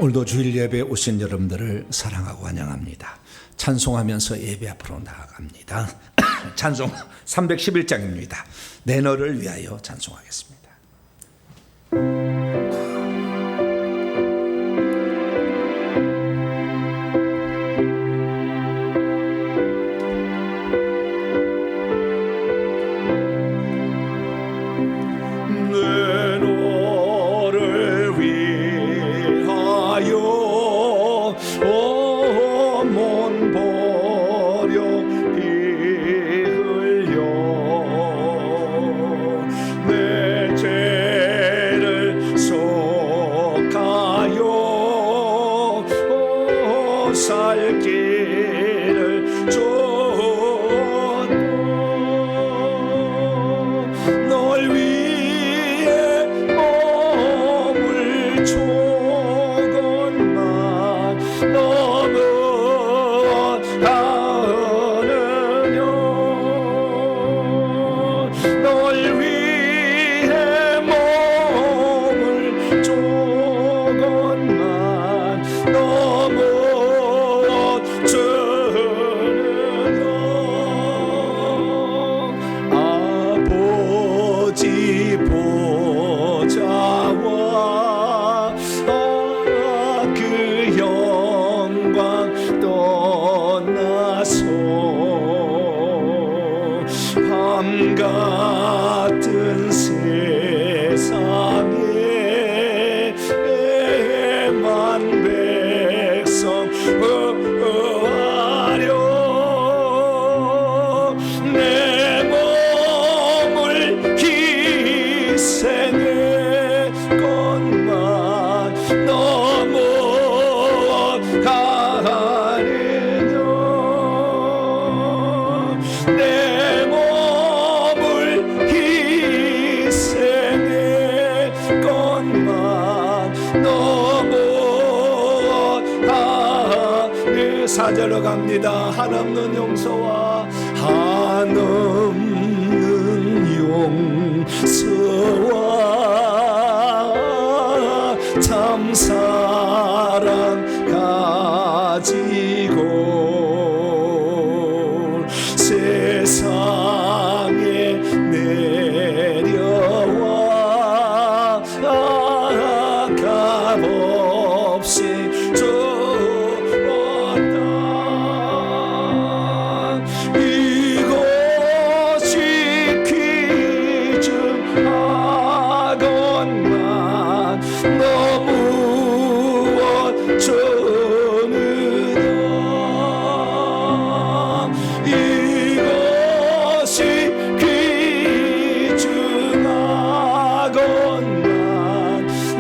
오늘도 주일 예배에 오신 여러분들을 사랑하고 환영합니다. 찬송하면서 예배 앞으로 나아갑니다. 찬송 311장입니다. 내 너를 위하여 찬송하겠습니다. 같은 세상에 만 백성 하려 내 몸을 희생해 것만 너무 가느냐 내 몸을 희생해 것만 너무 하느 4절로 갑니다. 한없는 용서와 한없는 용서와 참사랑 가지고 세상에 내려와 값없이 주었다. 이것이 귀중하건만 너무 어쩌느냐 이것이 귀중하건만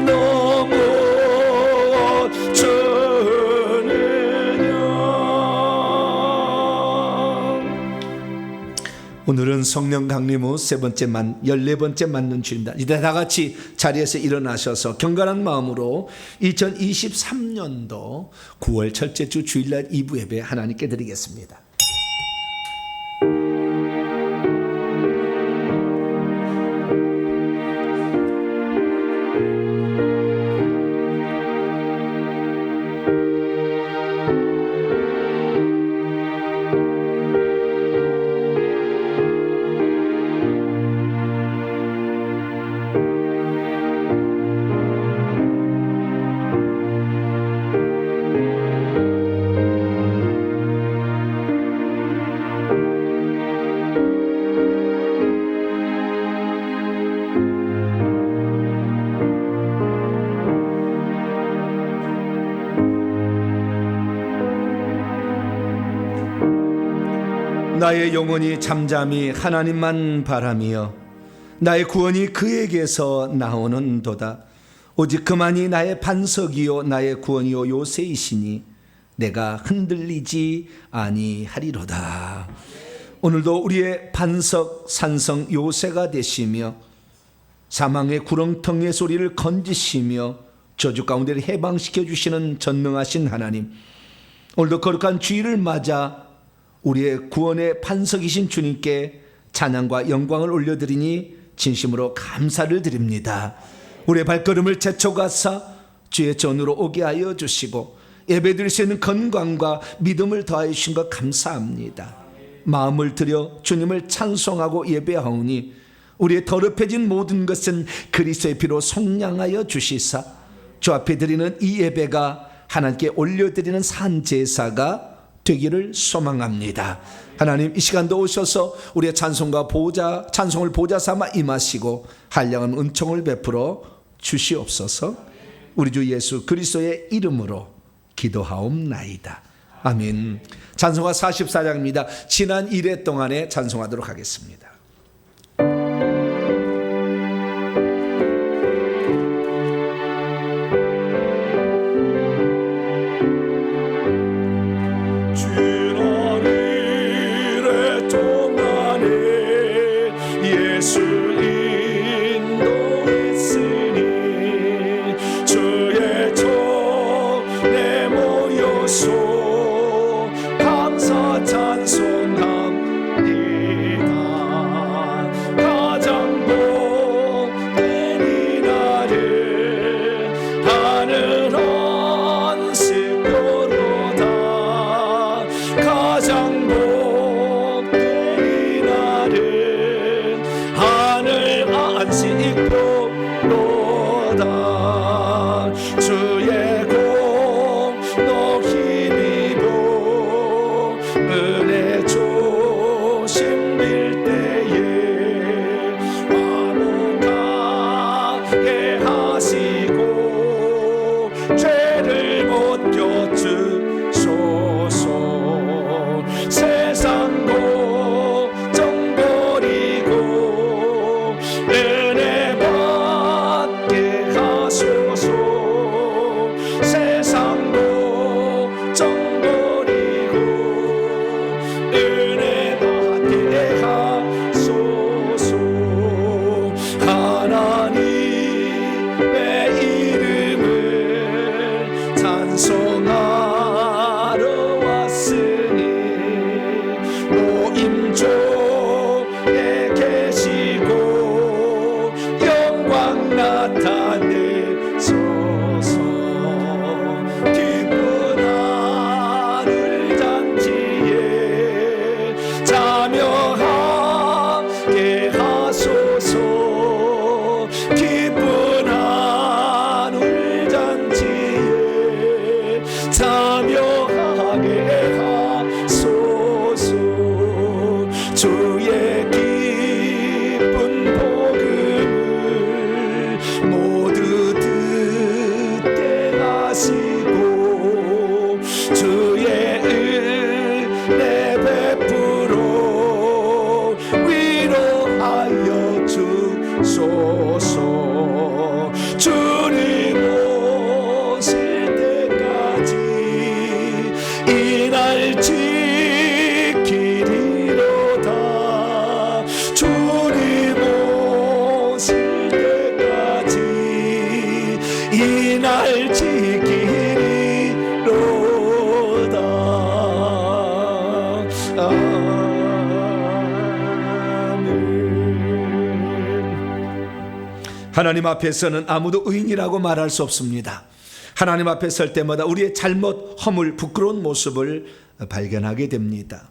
너무 어쩌느냐. 오늘은 성령 강림 후 14번째 맞는 주입니다. 이제 다 같이 자리에서 일어나셔서 경건한 마음으로 2023년도 9월 첫째 주 주일날 2부 예배 하나님께 드리겠습니다. 나의 영혼이 잠잠히 하나님만 바라며 나의 구원이 그에게서 나오는도다. 오직 그만이 나의 반석이요 나의 구원이요 요새이시니 내가 흔들리지 아니하리로다. 오늘도 우리의 반석 산성 요새가 되시며 사망의 구렁텅이의 소리를 건지시며 저주 가운데를 해방시켜 주시는 전능하신 하나님, 오늘도 거룩한 주일을 맞아 우리의 구원의 반석이신 주님께 찬양과 영광을 올려드리니 진심으로 감사를 드립니다. 우리의 발걸음을 재촉하사 주의 전으로 오게 하여 주시고 예배드릴 수 있는 건강과 믿음을 더하여 주신 것 감사합니다. 마음을 들여 주님을 찬송하고 예배하오니 우리의 더럽혀진 모든 것은 그리스도의 피로 속량하여 주시사 주 앞에 드리는 이 예배가 하나님께 올려드리는 산 제사가 되기를 소망합니다. 하나님, 이 시간도 오셔서 우리의 찬송을 보좌 삼아 임하시고 한량한 은총을 베풀어 주시옵소서. 우리 주 예수 그리스도의 이름으로 기도하옵나이다. 아멘. 찬송가 44장입니다. 지난 1회 동안에 찬송하도록 하겠습니다. 하나님 앞에서는 아무도 의인이라고 말할 수 없습니다. 하나님 앞에 설 때마다 우리의 잘못, 허물, 부끄러운 모습을 발견하게 됩니다.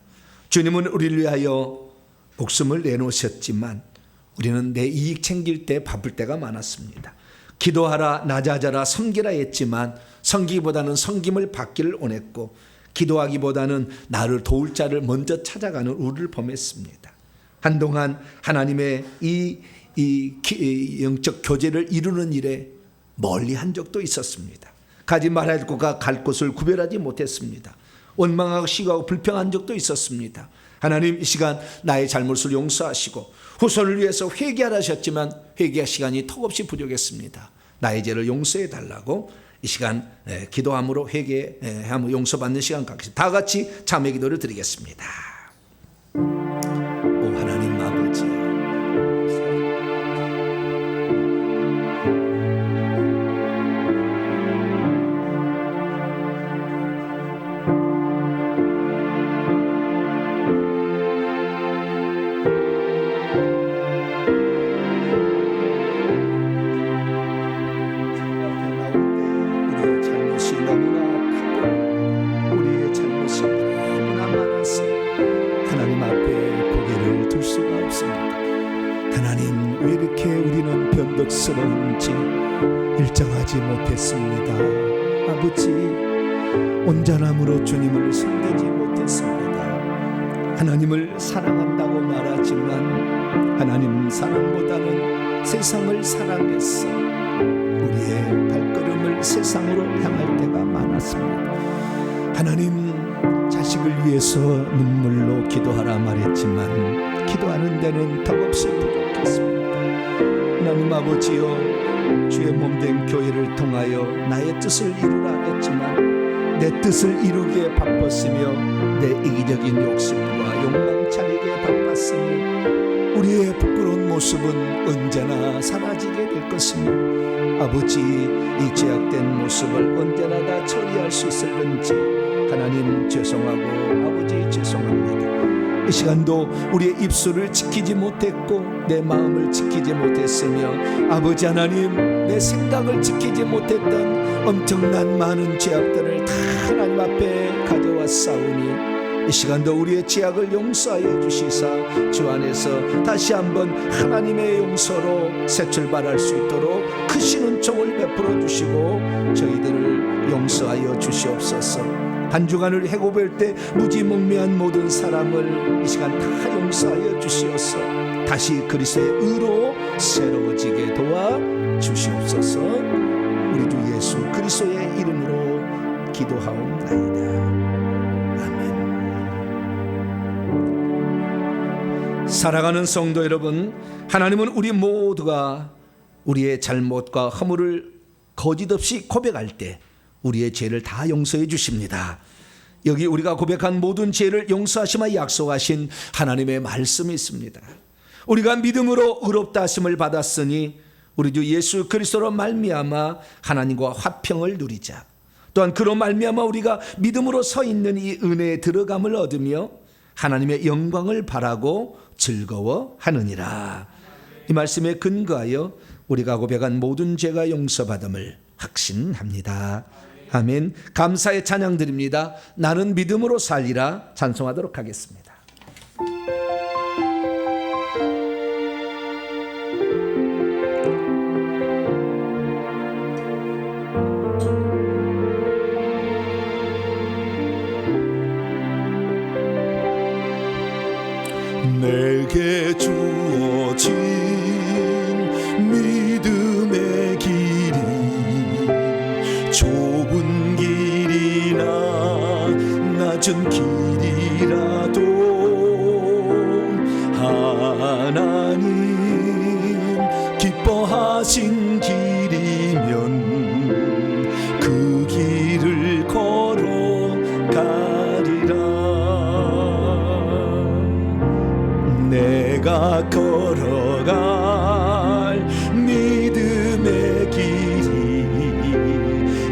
주님은 우리를 위하여 목숨을 내놓으셨지만 우리는 내 이익 챙길 때 바쁠 때가 많았습니다. 기도하라, 낮아져라, 섬기라 했지만 섬기기보다는 섬김을 받기를 원했고 기도하기보다는 나를 도울 자를 먼저 찾아가는 우리를 범했습니다. 한동안 하나님의 이 영적 교제를 이루는 일에 멀리 한 적도 있었습니다. 가지 말아야 할 곳과 갈 곳을 구별하지 못했습니다. 원망하고 시기하고 불평한 적도 있었습니다. 하나님, 이 시간 나의 잘못을 용서하시고 후손을 위해서 회개하라 하셨지만 회개할 시간이 턱없이 부족했습니다. 나의 죄를 용서해 달라고 이 시간 기도함으로 회개함으로 용서받는 시간 갖겠습니다. 다 같이 자매 기도를 드리겠습니다. 오 하나님 아버지, 일정하지 못했습니다. 아버지, 온전함으로 주님을 섬기지 못했습니다. 하나님을 사랑한다고 말하지만 하나님 사랑보다는 세상을 사랑했어 우리의 발걸음을 세상으로 향할 때가 많았습니다. 하나님, 자식을 위해서 눈물로 기도하라 말했지만 기도하는 데는 턱없이 부족했습니다. 하나님 아버지여, 주의 몸된 교회를 통하여 나의 뜻을 이루라 했지만 내 뜻을 이루기에 바빴으며 내 이기적인 욕심과 욕망 차리기에 바빴으니 우리의 부끄러운 모습은 언제나 사라지게 될 것이며 아버지, 이 죄악된 모습을 언제나 다 처리할 수 있을는지 하나님 죄송하고 아버지 죄송합니다. 이 시간도 우리의 입술을 지키지 못했고 내 마음을 지키지 못했으며 아버지 하나님, 내 생각을 지키지 못했던 엄청난 많은 죄악들을 다 하나님 앞에 가져왔사오니 이 시간도 우리의 죄악을 용서하여 주시사 주 안에서 다시 한번 하나님의 용서로 새 출발할 수 있도록 크신 은총을 베풀어 주시고 저희들을 용서하여 주시옵소서. 한 주간을 해고볼 때 무지몽매한 모든 사람을 이 시간 다 용서하여 주시옵소서. 다시 그리스도의 의로 새로워지게 도와 주시옵소서. 우리 주 예수 그리스도의 이름으로 기도하옵나이다. 아멘. 사랑하는 성도 여러분, 하나님은 우리 모두가 우리의 잘못과 허물을 거짓 없이 고백할 때 우리의 죄를 다 용서해 주십니다. 여기 우리가 고백한 모든 죄를 용서하시마 약속하신 하나님의 말씀이 있습니다. 우리가 믿음으로 의롭다 하심을 받았으니 우리 주 예수 그리스도로 말미암아 하나님과 화평을 누리자. 또한 그로 말미암아 우리가 믿음으로 서 있는 이 은혜에 들어감을 얻으며 하나님의 영광을 바라고 즐거워하느니라. 이 말씀에 근거하여 우리가 고백한 모든 죄가 용서받음을 확신합니다. 아멘. 감사의 찬양 드립니다. 나는 믿음으로 살리라 찬송하도록 하겠습니다. 내게 주어진 믿음의 길이 좁은 길이나 낮은 길이라도 하나님 기뻐하신 길이면 그 길을 걸어가리라. 내가 걸어갈 믿음의 길이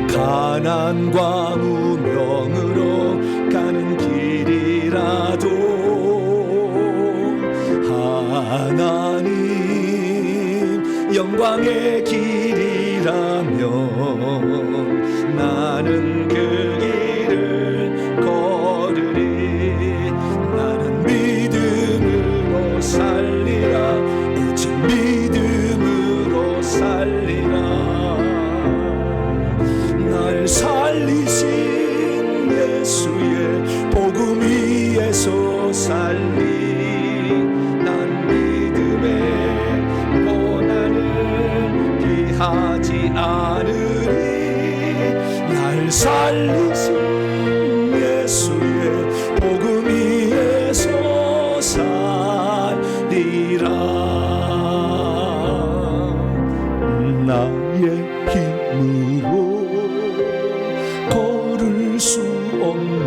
가난과 무명으로 가는 길이라도 하나님 영광의 길이라면 나는 그 길을 걸으리. 나는 믿음으로 살리라. 오직 믿음으로 살리라. 날 살리신 예수의 복음 위에서 살리. 난 믿음의 고난을 피하지 않으리. 날 살리신 예수의 복음 위에서 살리라. 나의 힘으로 걸을 수 없는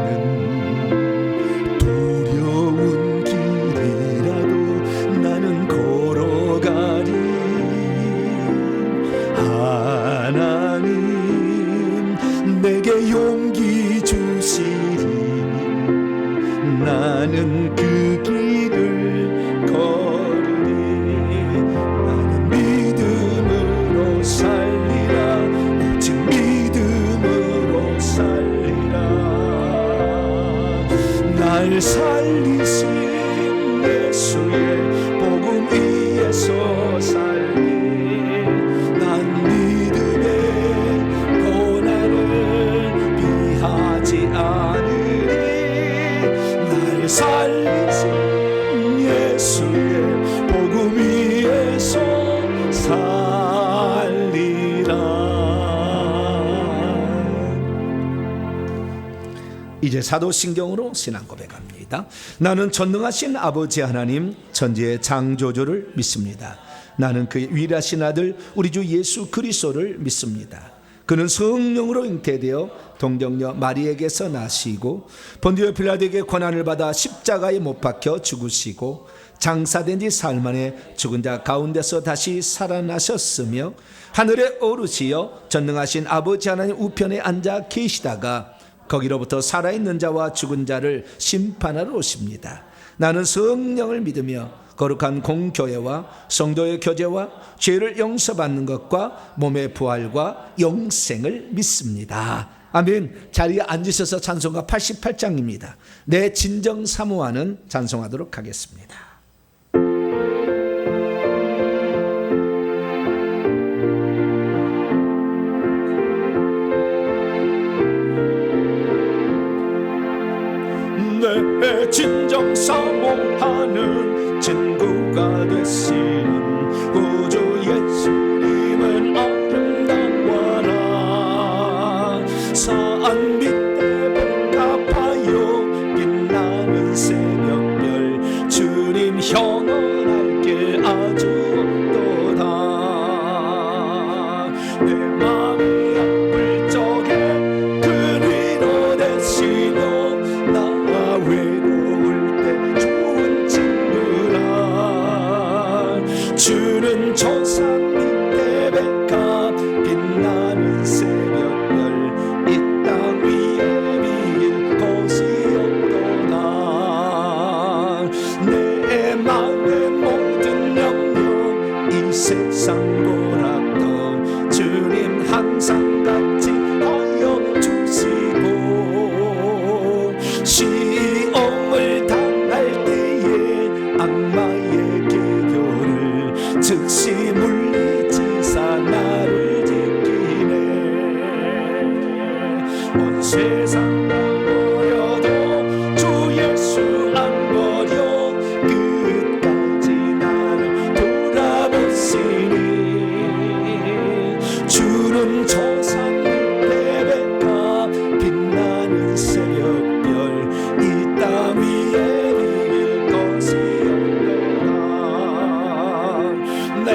두려운 길이라도 나는 걸어가리. 하나님 내게 용기 주시리. 나는 그 길을 걸으리. 나는 믿음으로 살리라. 오직 믿음으로 살리라. 날 살리신 예수의 복음 위에서 살리. 난 믿음의 이제 사도신경으로 신앙 고백합니다. 나는 전능하신 아버지 하나님 천지의 창조주를 믿습니다. 나는 그의 유일하신 아들 우리 주 예수 그리스도를 믿습니다. 그는 성령으로 잉태되어 동정녀 마리에게서 나시고 본디오 빌라도에게 고난을 받아 십자가에 못 박혀 죽으시고 장사된 지 사흘 만에 죽은 자 가운데서 다시 살아나셨으며 하늘에 오르시어 전능하신 아버지 하나님 우편에 앉아 계시다가 거기로부터 살아있는 자와 죽은 자를 심판하러 오십니다. 나는 성령을 믿으며 거룩한 공교회와 성도의 교제와 죄를 용서받는 것과 몸의 부활과 영생을 믿습니다. 아멘. 자리에 앉으셔서 찬송가 88장입니다. 내 진정 사모하는 찬송하도록 하겠습니다. 내 진정 사모하는 친구가 되시는 구주 예수님은 아름다워라. 산 밑에 백합하여 빛나는 새벽별 주님 현원할 게 아주 없도다. 내 마음이 아플 적에 그리로 되시며 외로울 때 좋은 친구라. 주는 조상 밑에 백합 빛나는 새벽별 이 땅 위에 비길 곳이 없도다. 내 마음의 모든 염려 이 세상 보라도 주님 항상 같이 하여 주시고 시험을 당할 때에 악마의 계교를 즉시 물리치사 나를 지키네. 온 세상 버려도 주 예수 안 버려 끝까지 나를 돌아보시니. 주는 조상 밑에 백합 빛나는 새벽별 이 땅 위에 비길 것이 없도다. 내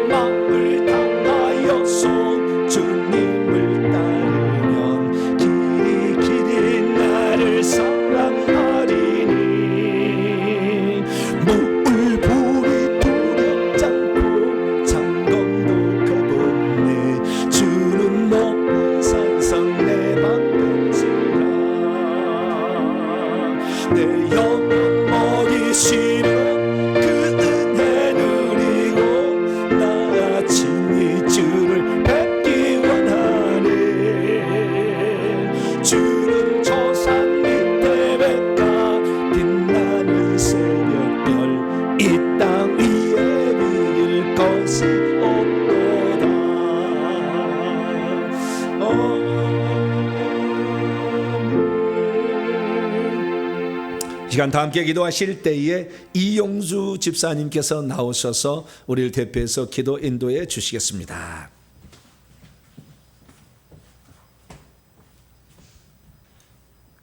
마음을 다하여서 주님을 따르면 길이 나를 사랑하리니. 물불이 두렵지 않고 장검도 가볍네. 주는 높은 산상 내 방편지라. 내 영혼 먹이시려 그 은혜 누리고 나 친히 주를 뵙기 원하네. 주는 조상 밑에 백합 빛나는 새벽별 이 땅 위에 비길 것이 없도다. 시간 다 함께 기도하실 때에 이용주 집사님께서 나오셔서 우리를 대표해서 기도 인도해 주시겠습니다.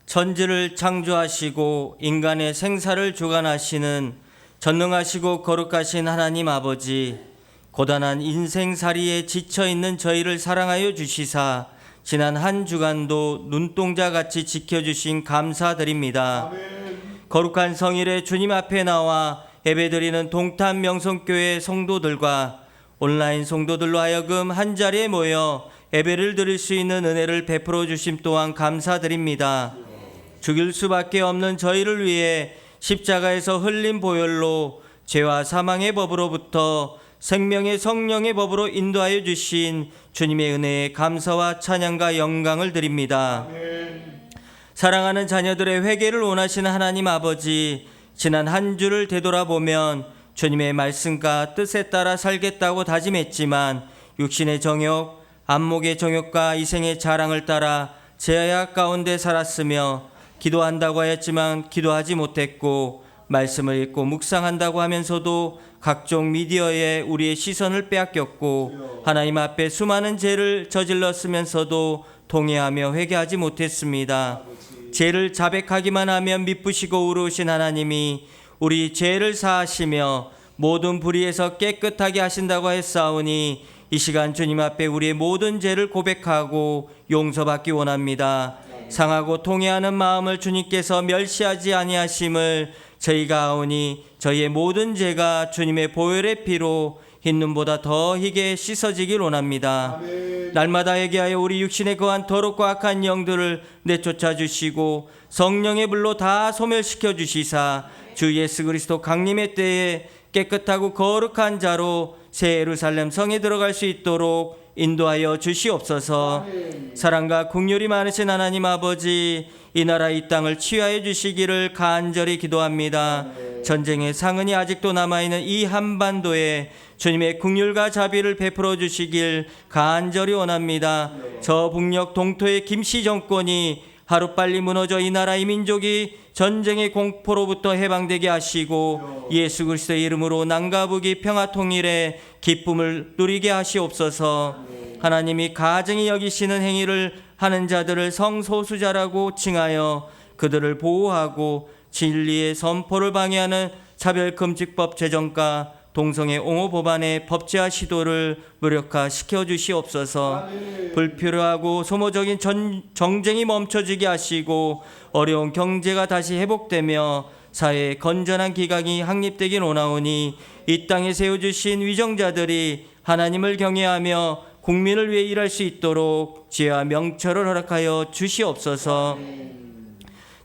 천지를 창조하시고 인간의 생사를 주관하시는 전능하시고 거룩하신 하나님 아버지, 고단한 인생살이에 지쳐있는 저희를 사랑하여 주시사 지난 한 주간도 눈동자같이 지켜주신 감사드립니다. 거룩한 성일에 주님 앞에 나와 예배드리는 동탄 명성교회 성도들과 온라인 성도들로 하여금 한자리에 모여 예배를 드릴 수 있는 은혜를 베풀어 주심 또한 감사드립니다. 죽일 수밖에 없는 저희를 위해 십자가에서 흘린 보혈로 죄와 사망의 법으로부터 생명의 성령의 법으로 인도하여 주신 주님의 은혜에 감사와 찬양과 영광을 드립니다. 사랑하는 자녀들의 회개를 원하시는 하나님 아버지, 지난 한 주를 되돌아보면 주님의 말씀과 뜻에 따라 살겠다고 다짐했지만 육신의 정욕, 안목의 정욕과 이생의 자랑을 따라 제약 가운데 살았으며 기도한다고 하였지만 기도하지 못했고 말씀을 읽고 묵상한다고 하면서도 각종 미디어에 우리의 시선을 빼앗겼고 하나님 앞에 수많은 죄를 저질렀으면서도 동의하며 회개하지 못했습니다. 죄를 자백하기만 하면 미쁘시고 의로우신 하나님이 우리 죄를 사하시며 모든 불의에서 깨끗하게 하신다고 했사오니 이 시간 주님 앞에 우리의 모든 죄를 고백하고 용서받기 원합니다. 상하고 통회하는 마음을 주님께서 멸시하지 아니하심을 저희가 아오니 저희의 모든 죄가 주님의 보혈의 피로 흰 눈보다 더 희게 씻어지길 원합니다. 날마다 회개하여 우리 육신에 거한 더럽고 악한 영들을 내쫓아 주시고 성령의 불로 다 소멸시켜 주시사 주 예수 그리스도 강림의 때에 깨끗하고 거룩한 자로 새 예루살렘 성에 들어갈 수 있도록 인도하여 주시옵소서. 사랑과 긍휼이 많으신 하나님 아버지, 이 나라 이 땅을 치유하여 주시기를 간절히 기도합니다. 전쟁의 상흔이 아직도 남아있는 이 한반도에 주님의 긍휼과 자비를 베풀어 주시길 간절히 원합니다. 저 북녘 동토의 김씨 정권이 하루빨리 무너져 이 나라 이 민족이 전쟁의 공포로부터 해방되게 하시고 예수 그리스도의 이름으로 남과 북이 평화 통일의 기쁨을 누리게 하시옵소서. 하나님이 가증히 여기시는 행위를 하는 자들을 성소수자라고 칭하여 그들을 보호하고 진리의 선포를 방해하는 차별금지법 제정과 동성애 옹호 법안의 법제화 시도를 무력화시켜 주시옵소서. 불필요하고 소모적인 정쟁이 멈춰지게 하시고 어려운 경제가 다시 회복되며 사회에 건전한 기강이 확립되길 원하오니 이 땅에 세워주신 위정자들이 하나님을 경외하며 국민을 위해 일할 수 있도록 지혜와 명철을 허락하여 주시옵소서.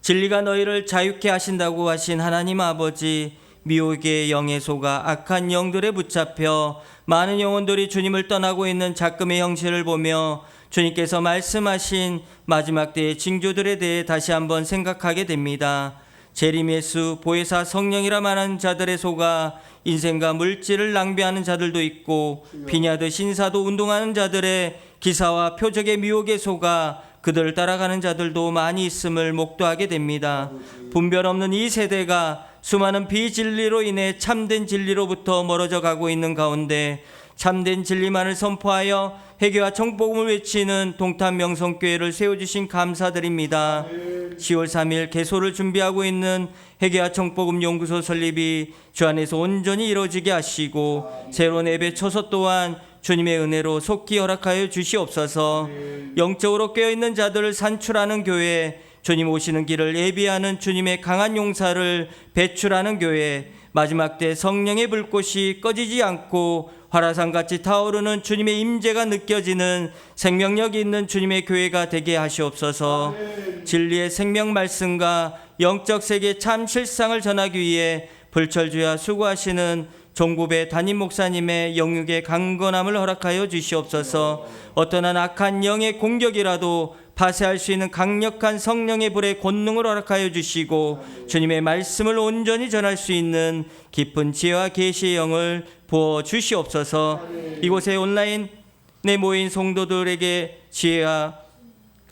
진리가 너희를 자유케 하신다고 하신 하나님 아버지, 미혹의 영에 속아 악한 영들에 붙잡혀 많은 영혼들이 주님을 떠나고 있는 작금의 형체를 보며 주님께서 말씀하신 마지막 때의 징조들에 대해 다시 한번 생각하게 됩니다. 재림 예수, 보혜사, 성령이라 말하는 자들의 속아 인생과 물질을 낭비하는 자들도 있고 비냐드 신사도 운동하는 자들의 기사와 표적의 미혹에 속아 그들을 따라가는 자들도 많이 있음을 목도하게 됩니다. 분별 없는 이 세대가 수많은 비진리로 인해 참된 진리로부터 멀어져 가고 있는 가운데 참된 진리만을 선포하여 회개와 정복음을 외치는 동탄 명성교회를 세워주신 감사드립니다. 10월 3일 개소를 준비하고 있는 회개와 정복음 연구소 설립이 주 안에서 온전히 이루어지게 하시고 새로운 예배 처소 또한 주님의 은혜로 속히 허락하여 주시옵소서. 영적으로 깨어있는 자들을 산출하는 교회, 주님 오시는 길을 예비하는 주님의 강한 용사를 배출하는 교회, 마지막 때 성령의 불꽃이 꺼지지 않고 화라산같이 타오르는 주님의 임재가 느껴지는 생명력이 있는 주님의 교회가 되게 하시옵소서. 진리의 생명 말씀과 영적 세계 참 실상을 전하기 위해 불철주야 수고하시는 종구배 담임 목사님의 영육의 강건함을 허락하여 주시옵소서. 어떤 한 악한 영의 공격이라도 파쇄할 수 있는 강력한 성령의 불의 권능을 허락하여 주시고 주님의 말씀을 온전히 전할 수 있는 깊은 지혜와 계시의 영을 부어 주시옵소서. 이곳에 온라인에 모인 성도들에게 지혜와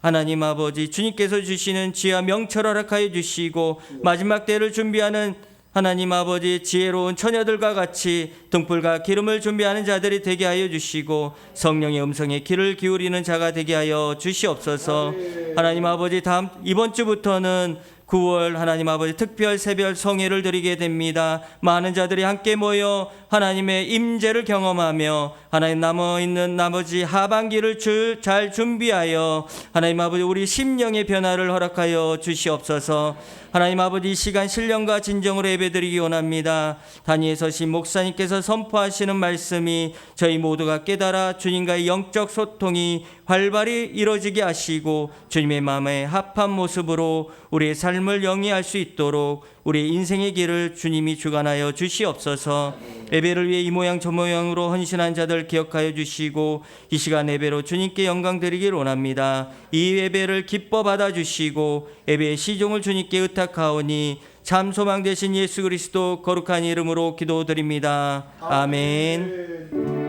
하나님 아버지 주님께서 주시는 지혜와 명철을 허락하여 주시고 마지막 때를 준비하는 하나님 아버지 지혜로운 처녀들과 같이 등불과 기름을 준비하는 자들이 되게 하여 주시고 성령의 음성에 귀를 기울이는 자가 되게 하여 주시옵소서. 하나님 아버지 이번 주부터는 9월 하나님 아버지 특별 새별 성회를 드리게 됩니다. 많은 자들이 함께 모여 하나님의 임재를 경험하며 하나님 남아있는 나머지 하반기를 잘 준비하여 하나님 아버지 우리 심령의 변화를 허락하여 주시옵소서. 하나님 아버지 이 시간 신령과 진정으로 예배드리기 원합니다. 단위에 서신 목사님께서 선포하시는 말씀이 저희 모두가 깨달아 주님과의 영적 소통이 활발히 이루어지게 하시고 주님의 마음에 합한 모습으로 우리의 삶을 영위할 수 있도록 우리의 인생의 길을 주님이 주관하여 주시옵소서. 예배를 위해 이 모양 저 모양으로 헌신한 자들 기억하여 주시고 이 시간 예배로 주님께 영광 드리길 원합니다. 이 예배를 기뻐 받아주시고 예배의 시종을 주님께 의탁하오니 참 소망 되신 예수 그리스도 거룩한 이름으로 기도드립니다. 아멘.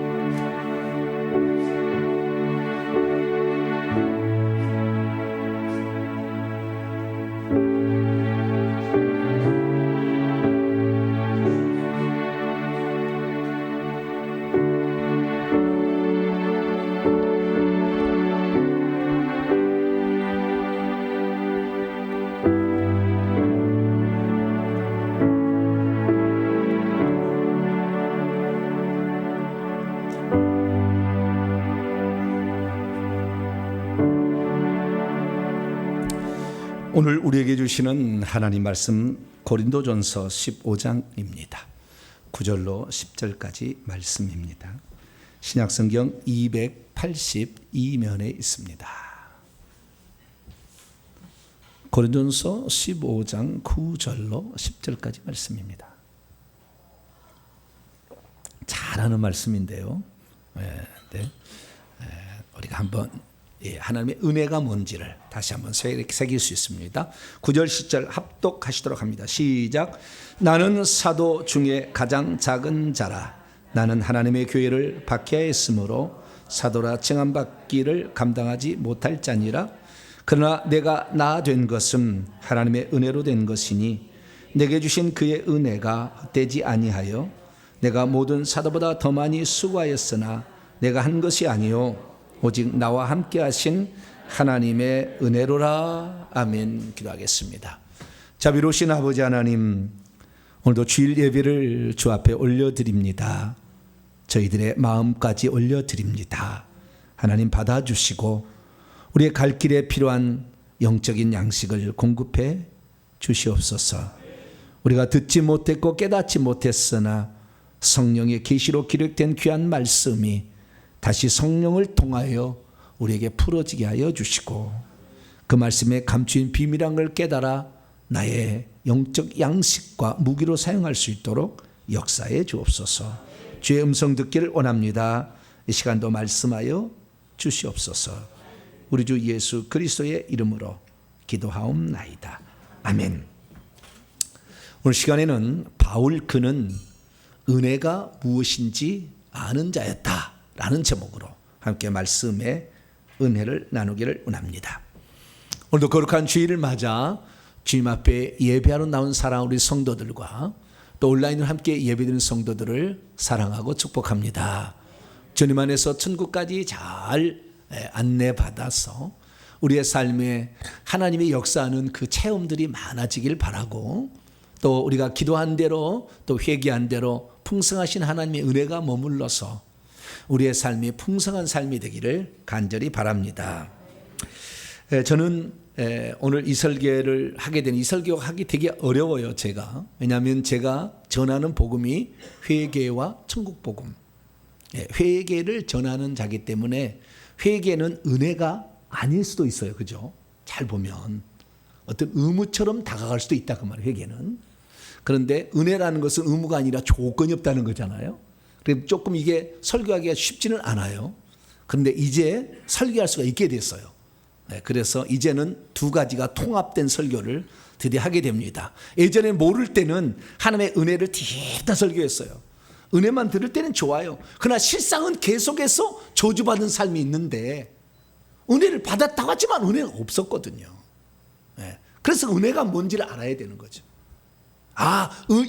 오늘 우리에게 주시는 하나님 말씀 고린도전서 15장입니다. 9절로 10절까지 말씀입니다. 신약성경 282면에 있습니다. 고린도전서 15장 9절로 10절까지 말씀입니다. 잘하는 말씀인데요. 우리가 한번 하나님의 은혜가 뭔지를 다시 한번 새길 수 있습니다. 9절 10절 합독하시도록 합니다. 시작. 나는 사도 중에 가장 작은 자라. 나는 하나님의 교회를 박해했으므로 사도라 칭함받기를 감당하지 못할 자니라. 그러나 내가 나 된 것은 하나님의 은혜로 된 것이니 내게 주신 그의 은혜가 헛되지 아니하여 내가 모든 사도보다 더 많이 수고하였으나 내가 한 것이 아니요 오직 나와 함께 하신 하나님의 은혜로라. 아멘. 기도하겠습니다. 자비로우신 아버지 하나님, 오늘도 주일 예배를 주 앞에 올려드립니다. 저희들의 마음까지 올려드립니다. 하나님 받아주시고 우리의 갈 길에 필요한 영적인 양식을 공급해 주시옵소서. 우리가 듣지 못했고 깨닫지 못했으나 성령의 계시로 기록된 귀한 말씀이 다시 성령을 통하여 우리에게 풀어지게 하여 주시고 그 말씀에 감추인 비밀한 걸 깨달아 나의 영적 양식과 무기로 사용할 수 있도록 역사해 주옵소서. 주의 음성 듣기를 원합니다. 이 시간도 말씀하여 주시옵소서. 우리 주 예수 그리스도의 이름으로 기도하옵나이다. 아멘. 오늘 시간에는 바울 그는 은혜가 무엇인지 아는 자였다 라는 제목으로 함께 말씀의 은혜를 나누기를 원합니다. 오늘도 거룩한 주일을 맞아 주님 앞에 예배하러 나온 사랑하는 우리 성도들과 또 온라인으로 함께 예배드리는 성도들을 사랑하고 축복합니다. 주님 안에서 천국까지 잘 안내받아서 우리의 삶에 하나님의 역사하는 그 체험들이 많아지길 바라고 또 우리가 기도한 대로 또 회개한 대로 풍성하신 하나님의 은혜가 머물러서 우리의 삶이 풍성한 삶이 되기를 간절히 바랍니다. 저는 오늘 이 설교를 하게 된 이 설교가 하기 되게 어려워요. 제가 왜냐하면 제가 전하는 복음이 회개와 천국 복음, 회개를 전하는 자기 때문에 회개는 은혜가 아닐 수도 있어요. 그죠? 잘 보면 어떤 의무처럼 다가갈 수도 있다 그 말이에요. 회개는. 그런데 은혜라는 것은 의무가 아니라 조건이 없다는 거잖아요. 그래서 조금 이게 설교하기가 쉽지는 않아요. 그런데 이제 설교할 수가 있게 됐어요. 그래서 이제는 두 가지가 통합된 설교를 드디어 하게 됩니다. 예전에 모를 때는 하나님의 은혜를 뒤다 설교했어요. 은혜만 들을 때는 좋아요. 그러나 실상은 계속해서 저주받은 삶이 있는데 은혜를 받았다고 하지만 은혜가 없었거든요. 그래서 은혜가 뭔지를 알아야 되는 거죠.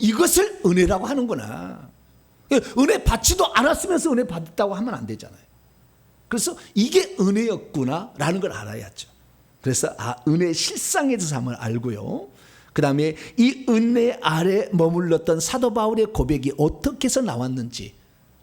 이것을 은혜라고 하는구나. 은혜 받지도 않았으면서 은혜 받았다고 하면 안 되잖아요. 그래서 이게 은혜였구나라는 걸 알아야죠. 그래서 은혜의 실상에 대해서 한번 알고요. 그 다음에 이 은혜 아래 머물렀던 사도 바울의 고백이 어떻게 해서 나왔는지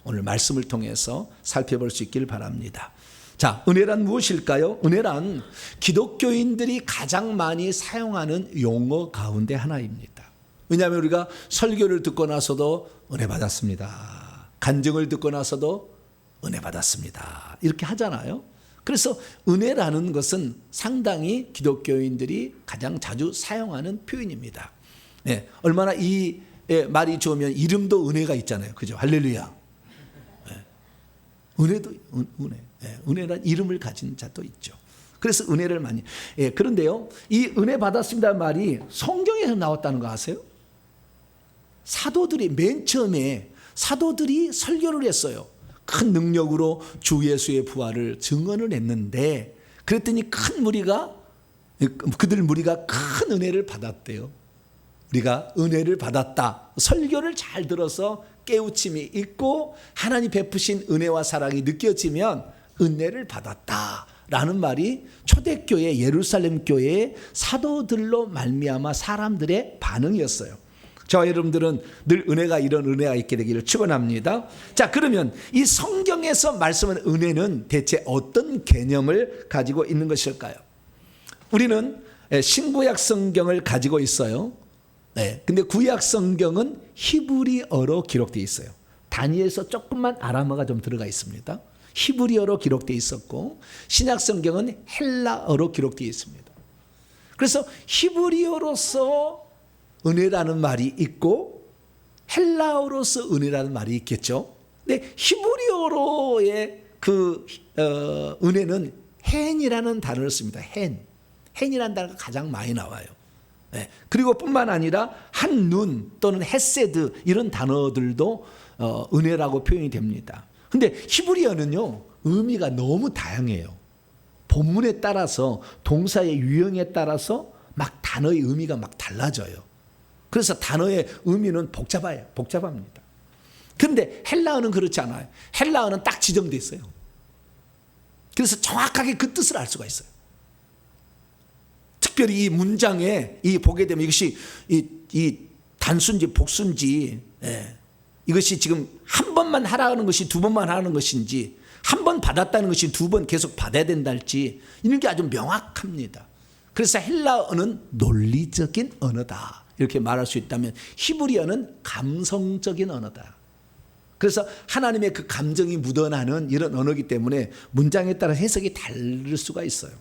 오늘 말씀을 통해서 살펴볼 수 있기를 바랍니다. 자, 은혜란 무엇일까요? 은혜란 기독교인들이 가장 많이 사용하는 용어 가운데 하나입니다. 왜냐하면 우리가 설교를 듣고 나서도 은혜 받았습니다. 간증을 듣고 나서도 은혜 받았습니다. 이렇게 하잖아요. 그래서 은혜라는 것은 상당히 기독교인들이 가장 자주 사용하는 표현입니다. 얼마나 이 말이 좋으면 이름도 은혜가 있잖아요. 그죠? 할렐루야. 은혜도 은혜. 은혜란 이름을 가진 자도 있죠. 그래서 은혜를 많이. 그런데요, 이 은혜 받았습니다 말이 성경에서 나왔다는 거 아세요? 사도들이 맨 처음에 사도들이 설교를 했어요. 큰 능력으로 주 예수의 부활을 증언을 했는데 그랬더니 그들 무리가 큰 은혜를 받았대요. 우리가 은혜를 받았다. 설교를 잘 들어서 깨우침이 있고 하나님 베푸신 은혜와 사랑이 느껴지면 은혜를 받았다 라는 말이 초대교회 예루살렘 교회의 사도들로 말미암아 사람들의 반응이었어요. 저와 여러분들은 늘 은혜가 이런 은혜가 있게 되기를 축원합니다. 자, 그러면 이 성경에서 말씀하는 은혜는 대체 어떤 개념을 가지고 있는 것일까요? 우리는 신구약 성경을 가지고 있어요. 근데 구약 성경은 히브리어로 기록되어 있어요. 단위에서 조금만 아람어가 좀 들어가 있습니다. 히브리어로 기록되어 있었고 신약 성경은 헬라어로 기록되어 있습니다. 그래서 히브리어로서 은혜라는 말이 있고 헬라어로서 은혜라는 말이 있겠죠. 근데 히브리어로의 그 은혜는 헨이라는 단어를 씁니다. 헨이라는 단어가 가장 많이 나와요. 그리고 뿐만 아니라 한눈 또는 헤세드 이런 단어들도 은혜라고 표현이 됩니다. 근데 히브리어는요 의미가 너무 다양해요. 본문에 따라서 동사의 유형에 따라서 막 단어의 의미가 막 달라져요. 그래서 단어의 의미는 복잡합니다. 그런데 헬라어는 그렇지 않아요. 헬라어는 딱 지정돼 있어요. 그래서 정확하게 그 뜻을 알 수가 있어요. 특별히 이 문장에 보게 되면 이것이 이 단순지 복순지 이것이 지금 한 번만 하라는 것이 두 번만 하는 것인지 한 번 받았다는 것이 두 번 계속 받아야 된달지 이런 게 아주 명확합니다. 그래서 헬라어는 논리적인 언어다 이렇게 말할 수 있다면 히브리어는 감성적인 언어다. 그래서 하나님의 그 감정이 묻어나는 이런 언어이기 때문에 문장에 따라 해석이 다를 수가 있어요.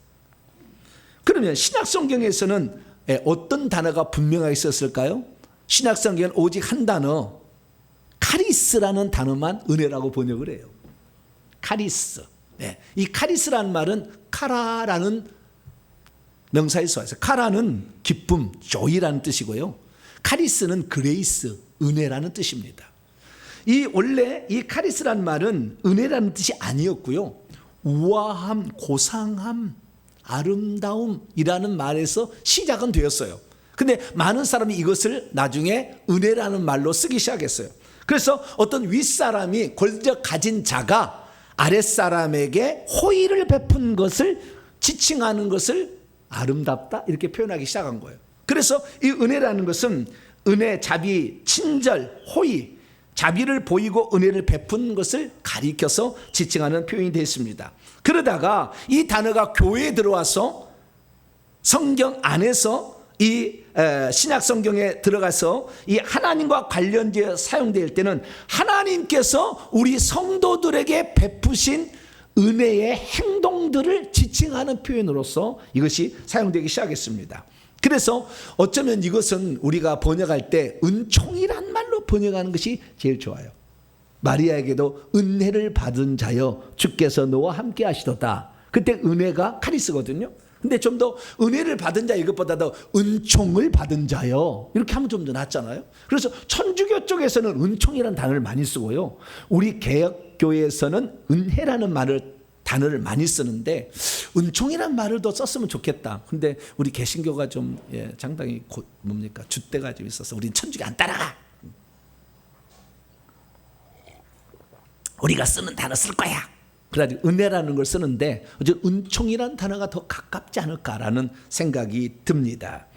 그러면 신약 성경에서는 어떤 단어가 분명하게 썼을까요? 신약 성경은 오직 한 단어 카리스라는 단어만 은혜라고 번역을 해요. 카리스. 이 카리스라는 말은 카라라는 명사에서 왔어요. 카라는 기쁨, joy라는 뜻이고요. 카리스는 그레이스, 은혜라는 뜻입니다. 원래 이 카리스라는 말은 은혜라는 뜻이 아니었고요. 우아함, 고상함, 아름다움이라는 말에서 시작은 되었어요. 근데 많은 사람이 이것을 나중에 은혜라는 말로 쓰기 시작했어요. 그래서 어떤 윗사람이 권력 가진 자가 아랫사람에게 호의를 베푼 것을 지칭하는 것을 아름답다 이렇게 표현하기 시작한 거예요. 그래서 이 은혜라는 것은 은혜, 자비, 친절, 호의, 자비를 보이고 은혜를 베푼 것을 가리켜서 지칭하는 표현이 되었습니다. 그러다가 이 단어가 교회에 들어와서 성경 안에서 이 신약 성경에 들어가서 이 하나님과 관련되어 사용될 때는 하나님께서 우리 성도들에게 베푸신 은혜의 행동들을 지칭하는 표현으로서 이것이 사용되기 시작했습니다. 그래서 어쩌면 이것은 우리가 번역할 때 은총이란 말로 번역하는 것이 제일 좋아요. 마리아에게도 은혜를 받은 자여 주께서 너와 함께 하시도다. 그때 은혜가 카리스거든요. 근데 좀 더 은혜를 받은 자 이것보다도 은총을 받은 자요 이렇게 하면 좀 더 낫잖아요. 그래서 천주교 쪽에서는 은총이라는 단어를 많이 쓰고요. 우리 개혁교회에서는 은혜라는 단어를 많이 쓰는데 은총이라는 말을 더 썼으면 좋겠다. 근데 우리 개신교가 좀 상당히 줏대가 좀 있어서 우린 천주교 안 따라가. 우리가 쓰는 단어 쓸 거야. 그래가지고 은혜라는 걸 쓰는데 은총이라는 단어가 더 가깝지 않을까라는 생각이 듭니다.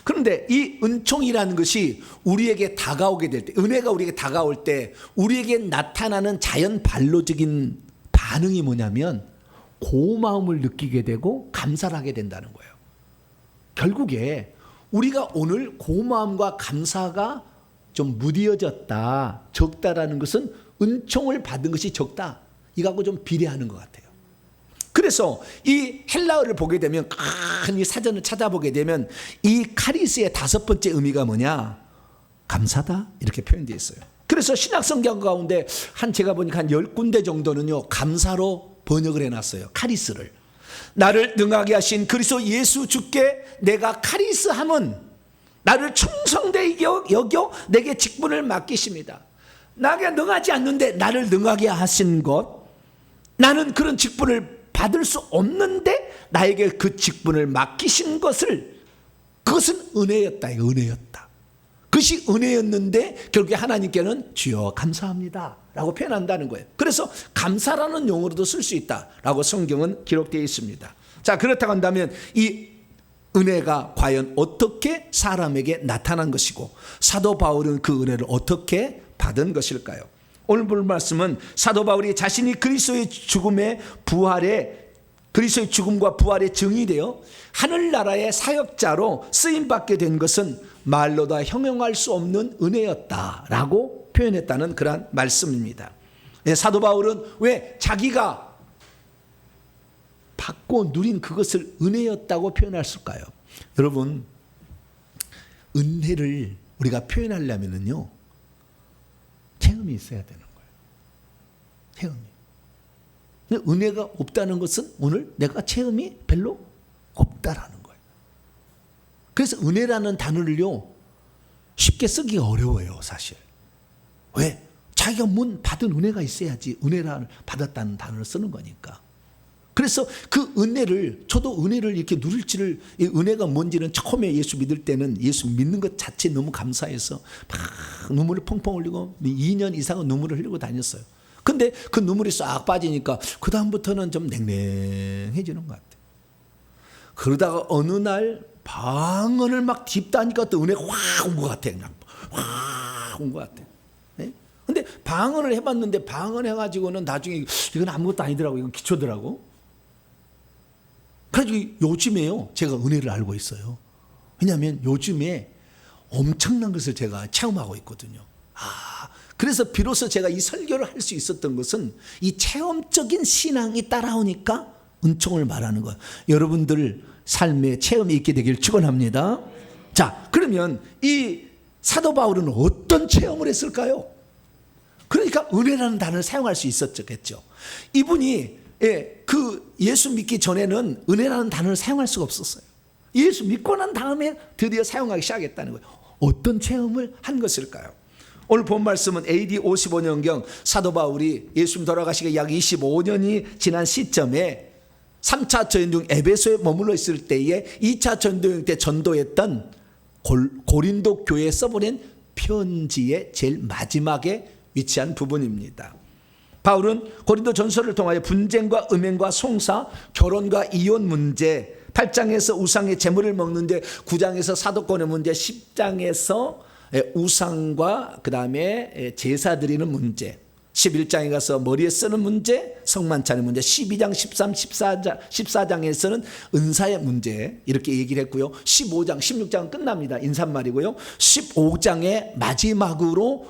그런데 이 은총이라는 것이 우리에게 다가오게 될 때, 은혜가 우리에게 다가올 때 우리에게 나타나는 자연 반로적인 반응이 뭐냐면 고마움을 느끼게 되고 감사를 하게 된다는 거예요. 결국에 우리가 오늘 고마움과 감사가 좀 무뎌졌다, 적다라는 것은 은총을 받은 것이 적다. 이거하고 좀 비례하는 것 같아요. 그래서 이 헬라어를 보게 되면 이 사전을 찾아보게 되면 이 카리스의 5번째 의미가 뭐냐? 감사다 이렇게 표현되어 있어요. 그래서 신약 성경 가운데 제가 보니까 한 10군데 정도는요 감사로 번역을 해놨어요. 카리스를. 나를 능하게 하신 그리스도 예수 주께 내가 카리스함은 나를 충성되게 여겨 내게 직분을 맡기십니다. 나에게 능하지 않는데 나를 능하게 하신 것, 나는 그런 직분을 받을 수 없는데 나에게 그 직분을 맡기신 그것은 은혜였다. 은혜였다. 그것이 은혜였는데 결국에 하나님께는 주여 감사합니다 라고 표현한다는 거예요. 그래서 감사라는 용어로도 쓸 수 있다라고 성경은 기록되어 있습니다. 자, 그렇다고 한다면 이 은혜가 과연 어떻게 사람에게 나타난 것이고 사도 바울은 그 은혜를 어떻게 받은 것일까요? 오늘 볼 말씀은 사도 바울이 자신이 그리스도의 죽음의 부활의 그리스도의 죽음과 부활의 증이 되어 하늘나라의 사역자로 쓰임받게 된 것은 말로 다 형용할 수 없는 은혜였다라고 표현했다는 그러한 말씀입니다. 사도 바울은 왜 자기가 받고 누린 그것을 은혜였다고 표현했을까요? 여러분, 은혜를 우리가 표현하려면요 체험이 있어야 되는 거예요. 체험이. 근데 은혜가 없다는 것은 오늘 내가 체험이 별로 없다라는 거예요. 그래서 은혜라는 단어를요 쉽게 쓰기가 어려워요, 사실. 왜? 자기가 뭔 받은 은혜가 있어야지 은혜를 받았다는 단어를 쓰는 거니까. 그래서 그 은혜를, 저도 은혜를 이렇게 누릴지를, 이 은혜가 뭔지는 처음에 예수 믿을 때는 예수 믿는 것 자체 너무 감사해서 막 눈물을 펑펑 흘리고 2년 이상은 눈물을 흘리고 다녔어요. 근데 그 눈물이 싹 빠지니까 그 다음부터는 좀 냉랭해지는 것 같아요. 그러다가 어느 날 방언을 막 딥다니까 또 은혜가 확 온 것 같아요. 그냥 확 온 것 같아요. 네? 근데 방언을 해봤는데 방언해가지고는 나중에 이건 아무것도 아니더라고. 이건 기초더라고. 그래서 요즘에요 제가 은혜를 알고 있어요. 왜냐하면 요즘에 엄청난 것을 제가 체험하고 있거든요. 그래서 비로소 제가 이 설교를 할 수 있었던 것은 이 체험적인 신앙이 따라오니까 은총을 말하는 거예요. 여러분들 삶에 체험이 있게 되길 축원합니다. 자, 그러면 이 사도 바울은 어떤 체험을 했을까요? 그러니까 은혜라는 단어를 사용할 수 있었겠죠. 이분이 그 예수 믿기 전에는 은혜라는 단어를 사용할 수가 없었어요. 예수 믿고 난 다음에 드디어 사용하기 시작했다는 거예요. 어떤 체험을 한 것일까요? 오늘 본 말씀은 AD 55년경 사도 바울이 예수님 돌아가시기 약 25년이 지난 시점에 3차 전도여행 에베소에 머물러 있을 때에 2차 전도여행 때 전도했던 고린도 교회에 써보낸 편지의 제일 마지막에 위치한 부분입니다. 바울은 고린도 전서를 통하여 분쟁과 음행과 송사, 결혼과 이혼 문제, 8장에서 우상의 재물을 먹는데 9장에서 사도권의 문제, 10장에서 우상과 그 다음에 제사 드리는 문제, 11장에 가서 머리에 쓰는 문제, 성만찬의 문제, 12장, 13, 14장에서는 은사의 문제 이렇게 얘기를 했고요. 15장, 16장은 끝납니다. 인사말이고요. 15장의 마지막으로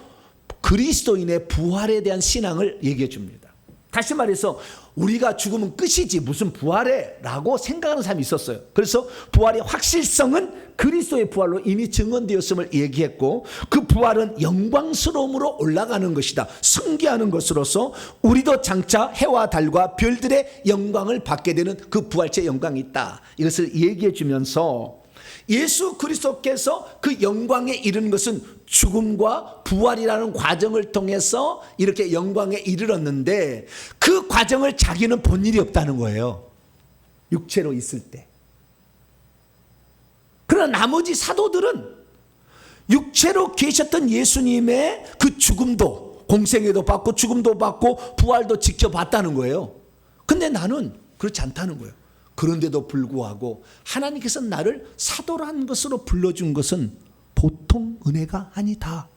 그리스도인의 부활에 대한 신앙을 얘기해 줍니다. 다시 말해서 우리가 죽으면 끝이지 무슨 부활해 라고 생각하는 사람이 있었어요. 그래서 부활의 확실성은 그리스도의 부활로 이미 증언되었음을 얘기했고, 그 부활은 영광스러움으로 올라가는 것이다, 승계하는 것으로서 우리도 장차 해와 달과 별들의 영광을 받게 되는 그 부활체의 영광이 있다, 이것을 얘기해 주면서 예수 그리스도께서 그 영광에 이르는 것은 죽음과 부활이라는 과정을 통해서 이렇게 영광에 이르렀는데 그 과정을 자기는 본 일이 없다는 거예요. 육체로 있을 때. 그러나 나머지 사도들은 육체로 계셨던 예수님의 그 죽음도, 공생애도 받고 죽음도 받고 부활도 지켜봤다는 거예요. 근데 나는 그렇지 않다는 거예요. 그런데도 불구하고 하나님께서 나를 사도라는 것으로 불러준 것은 보통 은혜가 아니다.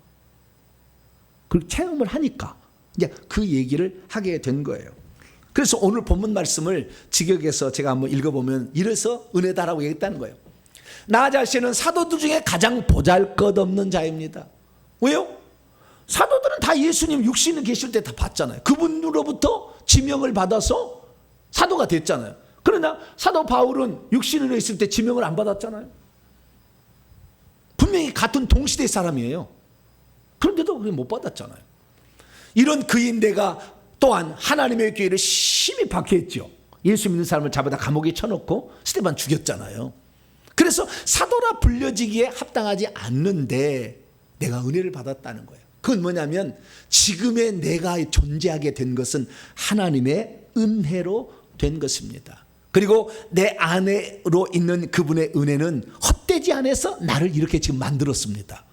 그 체험을 하니까 이제 그 얘기를 하게 된 거예요. 그래서 오늘 본문 말씀을 직역해서 제가 한번 읽어보면 이래서 은혜다라고 얘기했다는 거예요. 나 자신은 사도들 중에 가장 보잘것없는 자입니다. 왜요? 사도들은 다 예수님 육신에 계실 때 다 봤잖아요. 그분으로부터 지명을 받아서 사도가 됐잖아요. 그러나 사도 바울은 육신으로 있을 때 지명을 안 받았잖아요. 분명히 같은 동시대 사람이에요. 그런데도 못 받았잖아요. 이런 그인데가 또한 하나님의 교회를 심히 박해했죠. 예수 믿는 사람을 잡아다 감옥에 쳐놓고 스데반 죽였잖아요. 그래서 사도라 불려지기에 합당하지 않는데 내가 은혜를 받았다는 거예요. 그건 뭐냐면 지금의 내가 존재하게 된 것은 하나님의 은혜로 된 것입니다. 그리고 내 안으로 있는 그분의 은혜는 헛되지 않아서 나를 이렇게 지금 만들었습니다.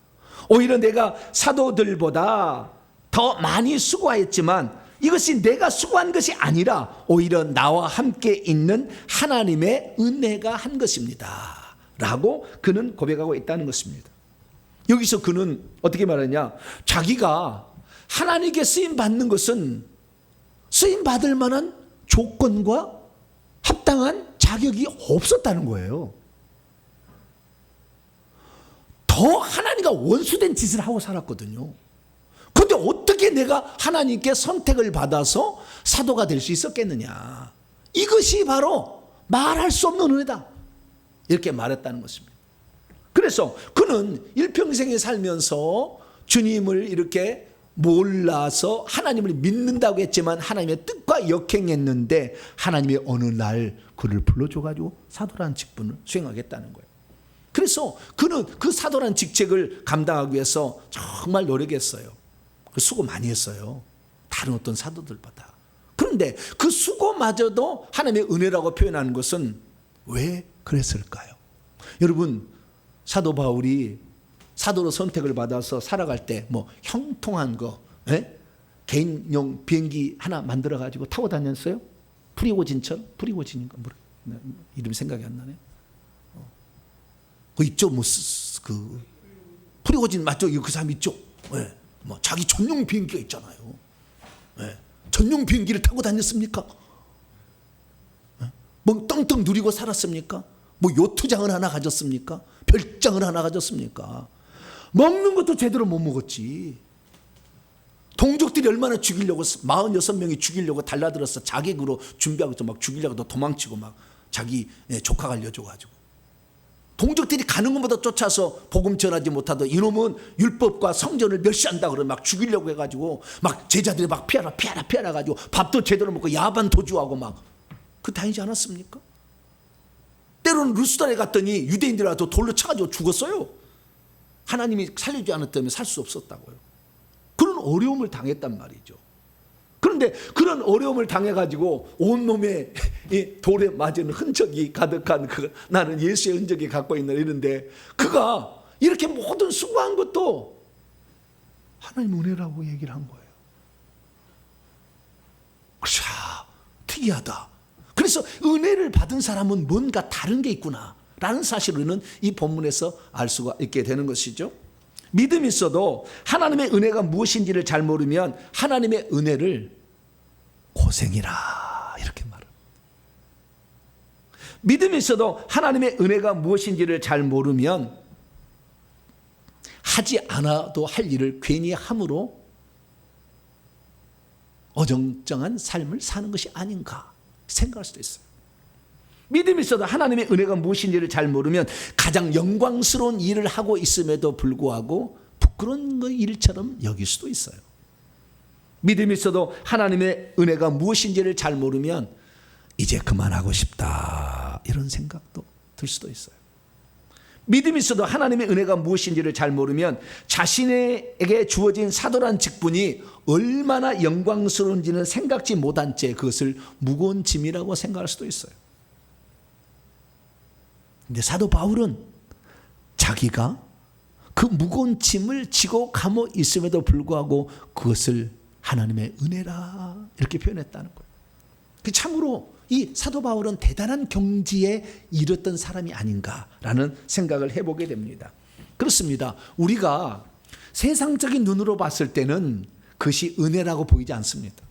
오히려 내가 사도들보다 더 많이 수고하였지만 이것이 내가 수고한 것이 아니라 오히려 나와 함께 있는 하나님의 은혜가 한 것입니다 라고 그는 고백하고 있다는 것입니다. 여기서 그는 어떻게 말하냐, 자기가 하나님께 쓰임받는 것은 쓰임받을 만한 조건과 마땅한 자격이 없었다는 거예요. 더 하나님과 원수된 짓을 하고 살았거든요. 그런데 어떻게 내가 하나님께 선택을 받아서 사도가 될 수 있었겠느냐. 이것이 바로 말할 수 없는 은혜다, 이렇게 말했다는 것입니다. 그래서 그는 일평생에 살면서 주님을 이렇게 몰라서 하나님을 믿는다고 했지만 하나님의 뜻과 역행했는데 하나님이 어느 날 그를 불러줘가지고 사도라는 직분을 수행하겠다는 거예요. 그래서 그는 그 사도라는 직책을 감당하기 위해서 정말 노력했어요. 수고 많이 했어요, 다른 어떤 사도들보다. 그런데 그 수고마저도 하나님의 은혜라고 표현하는 것은 왜 그랬을까요? 여러분, 사도 바울이 사도로 선택을 받아서 살아갈 때 뭐 형통한 거, 개인용 비행기 하나 만들어 가지고 타고 다녔어요? 프리고진처럼? 프리고진인가 뭐라, 이름이 생각이 안 나네. 그 있죠, 그 프리고진 맞죠? 그 사람 있죠. 뭐 자기 전용 비행기가 있잖아요. 전용 비행기를 타고 다녔습니까? 뭐 떵떵 누리고 살았습니까? 뭐 요트장을 하나 가졌습니까? 별장을 하나 가졌습니까? 먹는 것도 제대로 못 먹었지. 동족들이 얼마나 죽이려고, 46명이 죽이려고 달라들어서 자객으로 준비하고 막 죽이려고 또 도망치고 막 자기 조카 알려줘가지고 동족들이 가는 것보다 쫓아서 복음 전하지 못하던 이놈은 율법과 성전을 멸시한다 그러면 막 죽이려고 해가지고 막 제자들이 막 피하라 가지고 밥도 제대로 먹고 야반 도주하고 막 그 다니지 않았습니까? 때로는 루스달에 갔더니 유대인들이라도 돌로 차가지고 죽었어요. 하나님이 살려주지 않았다면 살 수 없었다고요. 그런 어려움을 당했단 말이죠. 그런데 그런 어려움을 당해가지고 온몸에 돌에 맞은 흔적이 가득한 나는 예수의 흔적이 갖고 있는 이런데 그가 이렇게 모든 수고한 것도 하나님 은혜라고 얘기를 한 거예요. 자, 특이하다. 그래서 은혜를 받은 사람은 뭔가 다른 게 있구나 라는 사실을 우리는 이 본문에서 알 수가 있게 되는 것이죠. 믿음이 있어도 하나님의 은혜가 무엇인지를 잘 모르면 하나님의 은혜를 고생이라 이렇게 말합니다. 믿음이 있어도 하나님의 은혜가 무엇인지를 잘 모르면 하지 않아도 할 일을 괜히 함으로 어정쩡한 삶을 사는 것이 아닌가 생각할 수도 있어요. 믿음이 있어도 하나님의 은혜가 무엇인지를 잘 모르면 가장 영광스러운 일을 하고 있음에도 불구하고 부끄러운 일처럼 여길 수도 있어요. 믿음이 있어도 하나님의 은혜가 무엇인지를 잘 모르면 이제 그만하고 싶다 이런 생각도 들 수도 있어요. 믿음이 있어도 하나님의 은혜가 무엇인지를 잘 모르면 자신에게 주어진 사도란 직분이 얼마나 영광스러운지는 생각지 못한 채 그것을 무거운 짐이라고 생각할 수도 있어요. 근데 사도 바울은 자기가 그 무거운 짐을 지고 감어 있음에도 불구하고 그것을 하나님의 은혜라 이렇게 표현했다는 거예요. 참으로 이 사도 바울은 대단한 경지에 이르렀던 사람이 아닌가라는 생각을 해보게 됩니다. 그렇습니다. 우리가 세상적인 눈으로 봤을 때는 그것이 은혜라고 보이지 않습니다.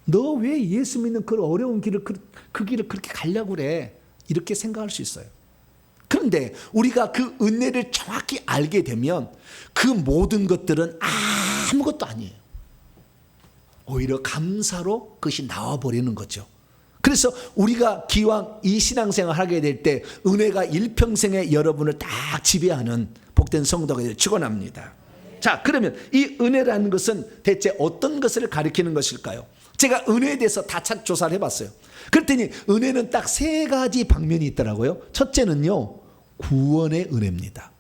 너 왜 예수 믿는 그 어려운 길을 그 길을 그렇게 가려고 그래? 이렇게 생각할 수 있어요. 그런데 우리가 그 은혜를 정확히 알게 되면 그 모든 것들은 아무것도 아니에요. 오히려 감사로 그것이 나와버리는 거죠. 그래서 우리가 기왕 이 신앙생활을 하게 될 때 은혜가 일평생에 여러분을 딱 지배하는 복된 성도가 되기를 축원합니다. 자, 그러면 이 은혜라는 것은 대체 어떤 것을 가리키는 것일까요? 제가 은혜에 대해서 다 조사를 해봤어요. 그랬더니 은혜는 딱 3가지 방면이 있더라고요. 첫째는요, 구원의 은혜입니다.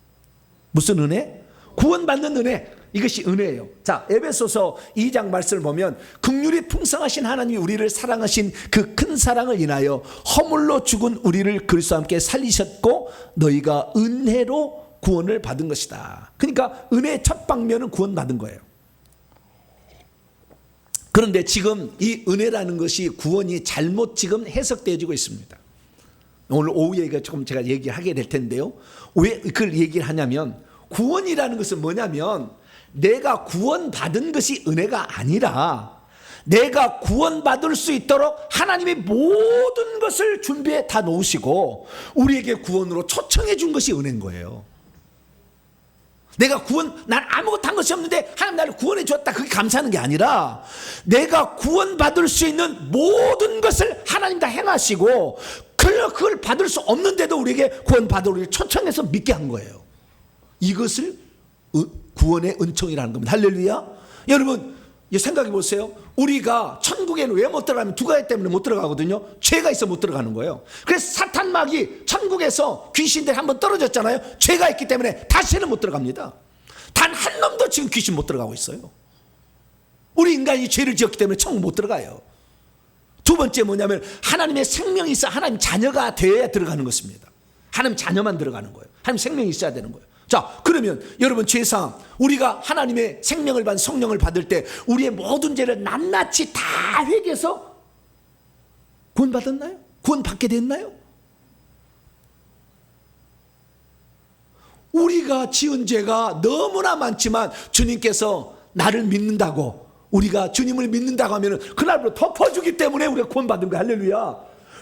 무슨 은혜? 구원받는 은혜. 이것이 은혜예요. 자, 에베소서 2장 말씀을 보면 긍휼이 풍성하신 하나님이 우리를 사랑하신 그 큰 사랑을 인하여 허물로 죽은 우리를 그리스도와 함께 살리셨고 너희가 은혜로 구원을 받은 것이다. 그러니까 은혜의 첫 방면은 구원받은 거예요. 그런데 지금 이 은혜라는 것이 구원이 잘못 지금 해석되어지고 있습니다. 오늘 오후에 조금 제가 얘기하게 될 텐데요. 왜 그걸 얘기를 하냐면 구원이라는 것은 뭐냐면 내가 구원받은 것이 은혜가 아니라 내가 구원받을 수 있도록 하나님이 모든 것을 준비해 다 놓으시고 우리에게 구원으로 초청해 준 것이 은혜인 거예요. 내가 난 아무것도 한 것이 없는데 하나님 나를 구원해 주었다, 그게 감사하는 게 아니라 내가 구원받을 수 있는 모든 것을 하나님 다 행하시고 그걸 받을 수 없는데도 우리에게 구원받을 우리를 초청해서 믿게 한 거예요. 이것을 구원의 은총이라는 겁니다. 할렐루야. 여러분 생각해 보세요. 우리가 천국에는 왜 못 들어가면 두 가지 때문에 못 들어가거든요. 죄가 있어 못 들어가는 거예요. 그래서 사탄막이 천국에서 귀신들이 한번 떨어졌잖아요. 죄가 있기 때문에 다시는 못 들어갑니다. 단 한 놈도 지금 귀신 못 들어가고 있어요. 우리 인간이 죄를 지었기 때문에 천국 못 들어가요. 두 번째 뭐냐면 하나님의 생명이 있어 하나님 자녀가 되어야 들어가는 것입니다. 하나님 자녀만 들어가는 거예요. 하나님 생명이 있어야 되는 거예요. 자, 그러면 여러분 죄상 우리가 하나님의 생명을 받은 성령을 받을 때 우리의 모든 죄를 낱낱이 다 회개해서 구원받았나요? 구원받게 됐나요? 우리가 지은 죄가 너무나 많지만 주님께서 나를 믿는다고, 우리가 주님을 믿는다고 하면 그날부터 덮어주기 때문에 우리가 구원받은 거야. 할렐루야.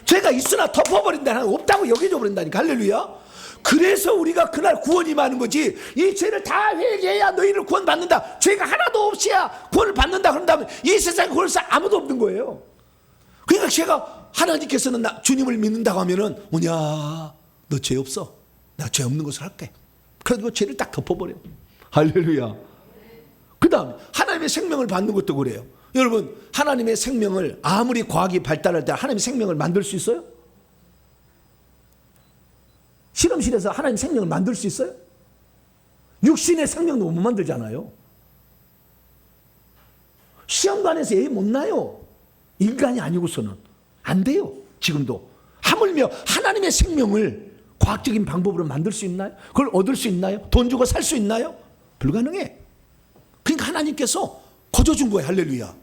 죄가 있으나 덮어버린다, 하나님 없다고 여겨줘 버린다니까. 할렐루야. 그래서 우리가 그날 구원이 많은 거지. 이 죄를 다 회개해야 너희를 구원받는다, 죄가 하나도 없이야 구원을 받는다 그런다면 이 세상에 구원을 아무도 없는 거예요. 그러니까 제가 하나님께서는 주님을 믿는다고 하면은 뭐냐, 너 죄 없어, 나 죄 없는 것을 할게. 그래서 죄를 딱 덮어버려. 할렐루야. 그 다음에 하나님의 생명을 받는 것도 그래요. 여러분 하나님의 생명을 아무리 과학이 발달할 때 하나님의 생명을 만들 수 있어요? 실험실에서 하나님 생명을 만들 수 있어요? 육신의 생명도 못 만들잖아요. 시험관에서 못 나요. 인간이 아니고서는 안 돼요. 지금도 하물며 하나님의 생명을 과학적인 방법으로 만들 수 있나요? 그걸 얻을 수 있나요? 돈 주고 살 수 있나요? 불가능해. 그러니까 하나님께서 거저준 거예요. 할렐루야.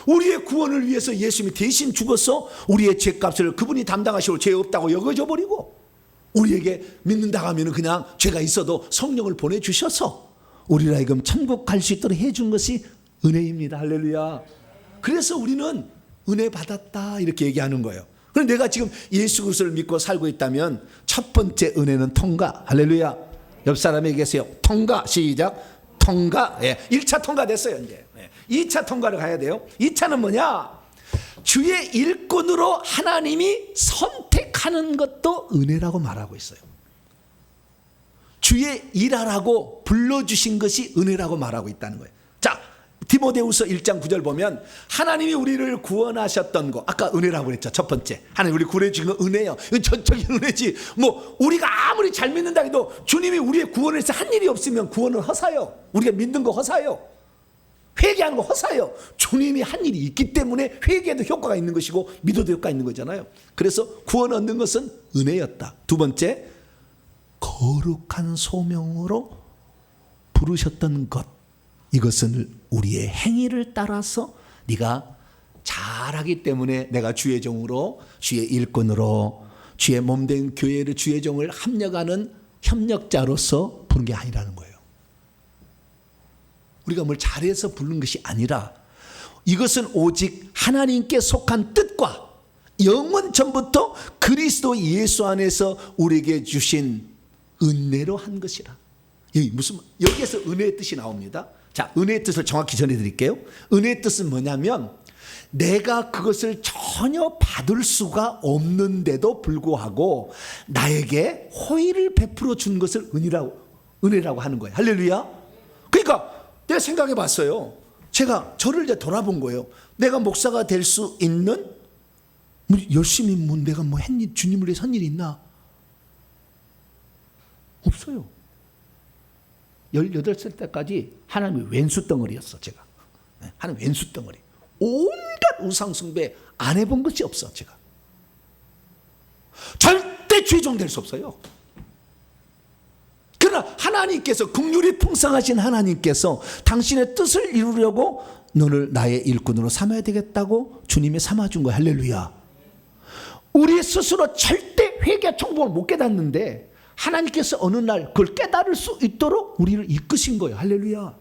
우리의 구원을 위해서 예수님이 대신 죽어서 우리의 죄값을 그분이 담당하시고 죄 없다고 여겨져 버리고 우리에게 믿는다고 하면 그냥 죄가 있어도 성령을 보내주셔서 우리를 하여금 천국 갈 수 있도록 해준 것이 은혜입니다. 할렐루야. 그래서 우리는 은혜 받았다 이렇게 얘기하는 거예요. 그럼 내가 지금 예수 그리스도를 믿고 살고 있다면 첫 번째 은혜는 통과. 할렐루야. 옆 사람에게 계세요. 통과. 시작. 통과. 1차 통과됐어요. 이제 2차 통과를 가야 돼요. 2차는 뭐냐? 주의 일꾼으로 하나님이 선택하는 것도 은혜라고 말하고 있어요. 주의 일하라고 불러주신 것이 은혜라고 말하고 있다는 거예요. 자, 디모데후서 1장 9절 보면 하나님이 우리를 구원하셨던 거, 아까 은혜라고 그랬죠. 첫 번째 하나님 우리 구원해 주신 거 은혜요. 이건 전적인 은혜지. 뭐 우리가 아무리 잘 믿는다 해도 주님이 우리의 구원을 해서 한 일이 없으면 구원은 허사요. 우리가 믿는 거 허사요. 회개하는 거 허사요. 주님이 한 일이 있기 때문에 회개에도 효과가 있는 것이고 믿어도 효과가 있는 거잖아요. 그래서 구원 얻는 것은 은혜였다. 두 번째, 거룩한 소명으로 부르셨던 것, 이것은 우리의 행위를 따라서 네가 잘하기 때문에 내가 주의 종으로, 주의 일꾼으로, 주의 몸된 교회를 주의 종을 합력하는 협력자로서 부른 게 아니라는 거예요. 우리가 뭘 잘해서 부른 것이 아니라 이것은 오직 하나님께 속한 뜻과 영원 전부터 그리스도 예수 안에서 우리에게 주신 은혜로 한 것이라. 여기에서 은혜의 뜻이 나옵니다. 자, 은혜의 뜻을 정확히 전해드릴게요. 은혜의 뜻은 뭐냐면 내가 그것을 전혀 받을 수가 없는데도 불구하고 나에게 호의를 베풀어 준 것을 은혜라고 하는 거예요. 할렐루야. 그러니까 내가 생각해 봤어요. 제가 저를 이제 돌아본 거예요. 내가 목사가 될 수 있는 열심히 내가 했니? 주님을 위해서 한 일이 있나? 없어요. 18살 때까지 하나님의 왼수 덩어리였어. 제가 하나님 왼수 덩어리. 온갖 우상 숭배 안 해본 것이 없어. 제가 절대 죄종 될 수 없어요. 그러나 하나님께서, 긍휼이 풍성하신 하나님께서 당신의 뜻을 이루려고 너를 나의 일꾼으로 삼아야 되겠다고 주님이 삼아준 거야. 할렐루야. 우리 스스로 절대 회개 청봉을 못 깨닫는데 하나님께서 어느 날 그걸 깨달을 수 있도록 우리를 이끄신 거예요. 할렐루야.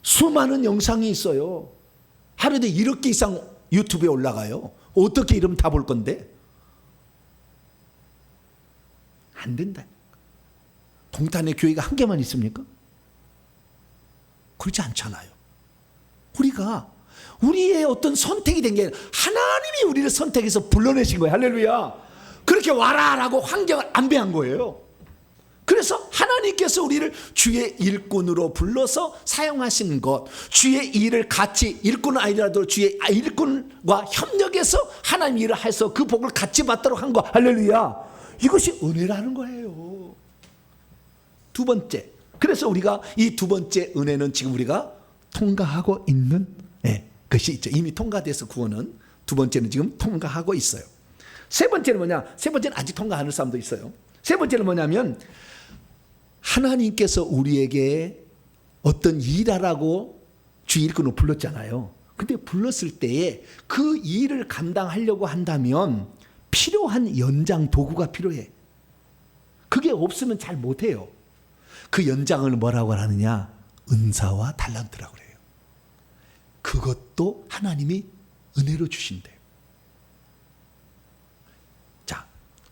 수많은 영상이 있어요. 하루에 1억 개 이상 유튜브에 올라가요. 어떻게 이러면 다 볼 건데? 안 된다. 동탄에 교회가 한 개만 있습니까? 그렇지 않잖아요. 우리가 우리의 어떤 선택이 된 게 하나님이 우리를 선택해서 불러내신 거예요. 할렐루야. 그렇게 와라라고 환경을 안배한 거예요. 그래서 하나님께서 우리를 주의 일꾼으로 불러서 사용하신 것, 주의 일을 같이, 일꾼은 아니라도 주의 일꾼과 협력해서 하나님 일을 해서 그 복을 같이 받도록 한 거. 할렐루야. 이것이 은혜라는 거예요. 두 번째, 그래서 우리가 이 두 번째 은혜는 지금 우리가 통과하고 있는 것이 있죠. 이미 통과돼서 구원은 두 번째는 지금 통과하고 있어요. 세 번째는 뭐냐? 세 번째는 아직 통과 안 할 사람도 있어요. 세 번째는 뭐냐면 하나님께서 우리에게 어떤 일하라고 주 일꾼으로 불렀잖아요. 근데 불렀을 때에 그 일을 감당하려고 한다면 필요한 연장 도구가 필요해. 그게 없으면 잘 못해요. 그 연장을 뭐라고 하느냐? 은사와 달란트라고 그래요. 그것도 하나님이 은혜로 주신대요. 자,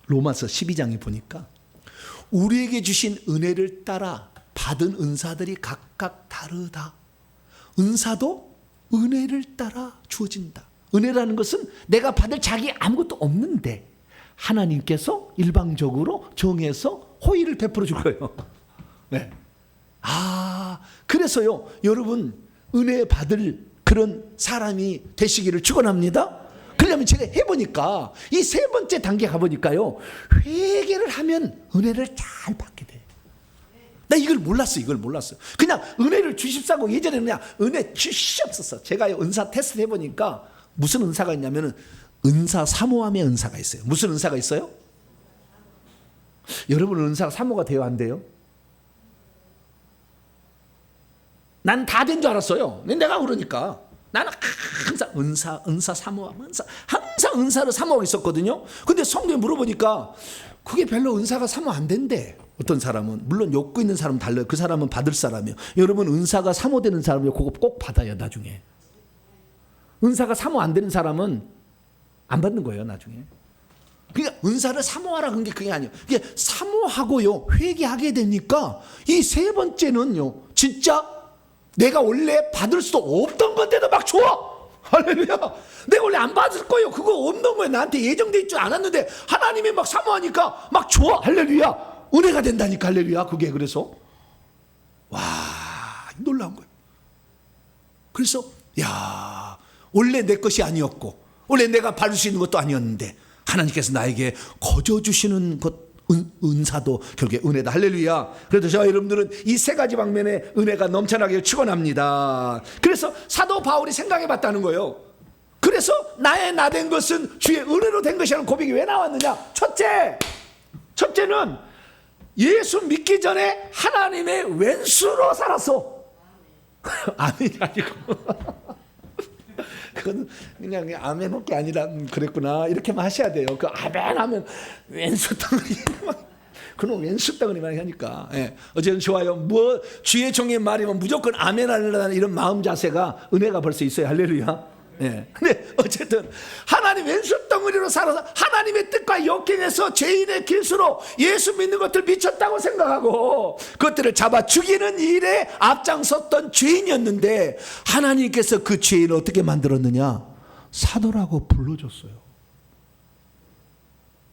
로마서 12장에 보니까 우리에게 주신 은혜를 따라 받은 은사들이 각각 다르다. 은사도 은혜를 따라 주어진다. 은혜라는 것은 내가 받을 자기 아무것도 없는데 하나님께서 일방적으로 정해서 호의를 베풀어 줄 거예요. 네. 그래서요, 여러분 은혜 받을 그런 사람이 되시기를 축원합니다. 그러려면 제가 해보니까 이 세 번째 단계 가보니까요, 회개를 하면 은혜를 잘 받게 돼. 나 이걸 몰랐어. 그냥 은혜를 주십사고 예전에는 그냥 은혜 주시옵소서. 제가 은사 테스트 해보니까 무슨 은사가 있냐면은 은사 사모함의 은사가 있어요. 무슨 은사가 있어요? 여러분은 은사가 사모가 돼요, 안 돼요? 난 다 된 줄 알았어요. 내가 그러니까 나는 항상 은사 사모함, 항상 은사를 사모하고 있었거든요. 근데 성경에 물어보니까 그게 별로 은사가 사모 안 된대. 어떤 사람은, 물론 욕구 있는 사람은 달라요. 그 사람은 받을 사람이에요. 여러분 은사가 사모되는 사람은 그거 꼭 받아요, 나중에. 은사가 사모 안 되는 사람은 안 받는 거예요, 나중에. 그러니까 은사를 사모하라 그런 게 그게 아니에요. 이게 사모하고요, 회개하게 되니까 이 세 번째는요, 진짜 내가 원래 받을 수도 없던 건데도 막 줘. 할렐루야. 내가 원래 안 받을 거예요. 그거 없는 거예요. 나한테 예정돼 있지 않았는데 하나님이 막 사모하니까 막 줘. 할렐루야. 은혜가 된다니까. 할렐루야. 그게 그래서 와, 놀라운 거예요. 그래서 야, 원래 내 것이 아니었고 원래 내가 받을 수 있는 것도 아니었는데 하나님께서 나에게 거저 주시는 것, 은사도 결국에 은혜다. 할렐루야. 그래도 저와 여러분들은 이 세 가지 방면에 은혜가 넘쳐나게 축원합니다. 그래서 사도 바울이 생각해 봤다는 거예요. 그래서 나의 나 된 것은 주의 은혜로 된 것이라는 고백이 왜 나왔느냐? 첫째는 예수 믿기 전에 하나님의 왼수로 살았어. 아멘이 아니고 그건 그냥 아멘 게 아니라 그랬구나 이렇게만 하셔야 돼요. 그 아멘 하면 왼수 덩어리 그놈 왼수 덩어리만 하니까. 어쨌든 좋아요. 뭐 주의 종의 말이면 무조건 아멘 하려는 이런 마음 자세가 은혜가 벌써 있어요. 할렐루야. 근데 어쨌든 하나님 왼수 덩어리로 살아서 하나님의 뜻과 역행해서 죄인의 길수로 예수 믿는 것들 미쳤다고 생각하고 그것들을 잡아 죽이는 일에 앞장섰던 죄인이었는데 하나님께서 그 죄인을 어떻게 만들었느냐? 사도라고 불러줬어요.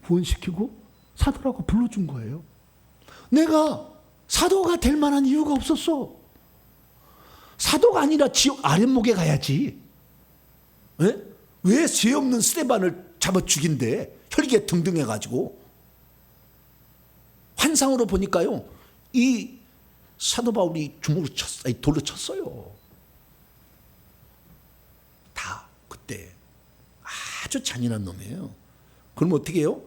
구원시키고 사도라고 불러준 거예요. 내가 사도가 될 만한 이유가 없었어. 사도가 아니라 지옥 아랫목에 가야지. 왜 죄 없는 스데반을 잡아 죽인대? 혈기에 등등해가지고. 환상으로 보니까요, 이 사도 바울이 돌로 쳤어요. 다 그때 아주 잔인한 놈이에요. 그럼 어떻게 해요?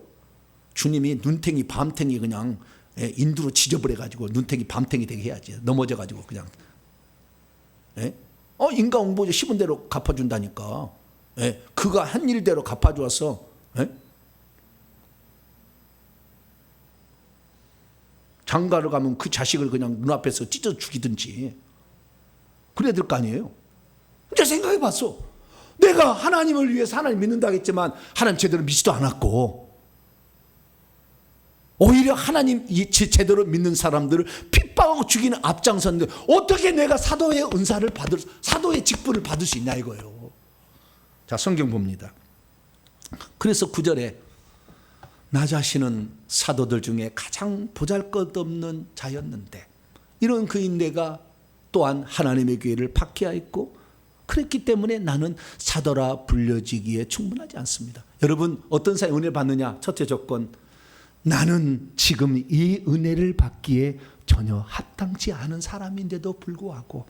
주님이 눈탱이 밤탱이 그냥 인두로 지져버려가지고 눈탱이 밤탱이 되게 해야지. 넘어져가지고 그냥. 인과응보제 10은 대로 갚아준다니까. 그가 한 일대로 갚아주어서 장가를 가면 그 자식을 그냥 눈앞에서 찢어 죽이든지 그래야 될 거 아니에요. 이제 생각해 봤어. 내가 하나님을 위해서 하나님 믿는다고 했지만 하나님 제대로 믿지도 않았고, 오히려 하나님 제대로 믿는 사람들을 핍박하고 죽이는 앞장섰는데 어떻게 내가 사도의 은사를 사도의 직분을 받을 수 있냐 이거예요. 자, 성경 봅니다. 그래서 9절에 나 자신은 사도들 중에 가장 보잘것없는 자였는데 이런 그인 내가 또한 하나님의 교회를 박해하였고 그랬기 때문에 나는 사도라 불려지기에 충분하지 않습니다. 여러분, 어떤 사람이 은혜를 받느냐? 첫째 조건, 나는 지금 이 은혜를 받기에 전혀 합당치 않은 사람인데도 불구하고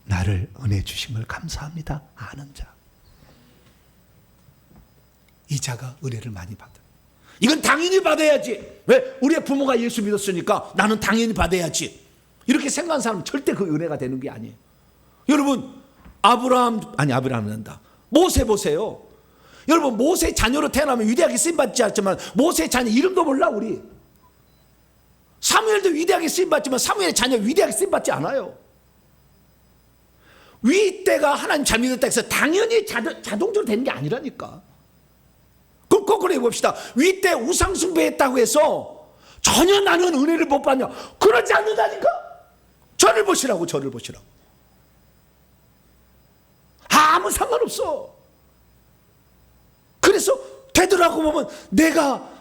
나를 은혜 주심을 감사합니다 아는 자. 이 자가 은혜를 많이 받아. 이건 당연히 받아야지. 왜? 우리의 부모가 예수 믿었으니까 나는 당연히 받아야지. 이렇게 생각하는 사람은 절대 그 은혜가 되는 게 아니에요. 여러분, 아브라함은 한다. 모세 보세요. 여러분, 모세 자녀로 태어나면 위대하게 쓰임받지 않지만 모세 자녀 이름도 몰라 우리. 사무엘도 위대하게 쓰임받지만 사무엘의 자녀 위대하게 쓰임받지 않아요. 윗대가 하나님 잘 믿었다 해서 당연히 자동적으로 되는 게 아니라니까. 그럼 거꾸로 해봅시다. 윗대 우상숭배했다고 해서 전혀 나는 은혜를 못 받냐? 그러지 않는다니까. 저를 보시라고. 아무 상관없어. 그래서 되돌아고 보면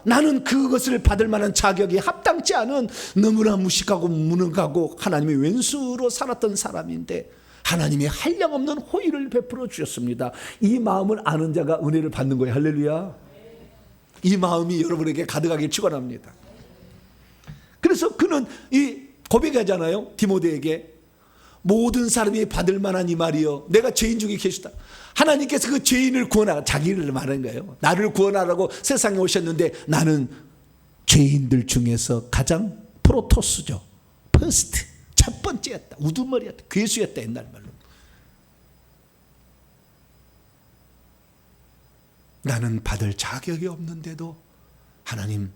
나는 그것을 받을 만한 자격이 합당치 않은 너무나 무식하고 무능하고 하나님의 왼수로 살았던 사람인데 하나님의 한량없는 호의를 베풀어 주셨습니다. 이 마음을 아는 자가 은혜를 받는 거예요. 할렐루야. 이 마음이 여러분에게 가득하길 축원합니다. 그래서 그는 이 고백하잖아요. 디모데에게 모든 사람이 받을 만한 이 말이요, 내가 죄인 중에 계시다. 하나님께서 그 죄인을 구원하라, 자기를 말하는 거예요. 나를 구원하라고 세상에 오셨는데 나는 죄인들 중에서 가장 프로토스죠. 퍼스트, 첫 번째였다. 우두머리였다. 괴수였다. 옛날 말로. 나는 받을 자격이 없는데도 하나님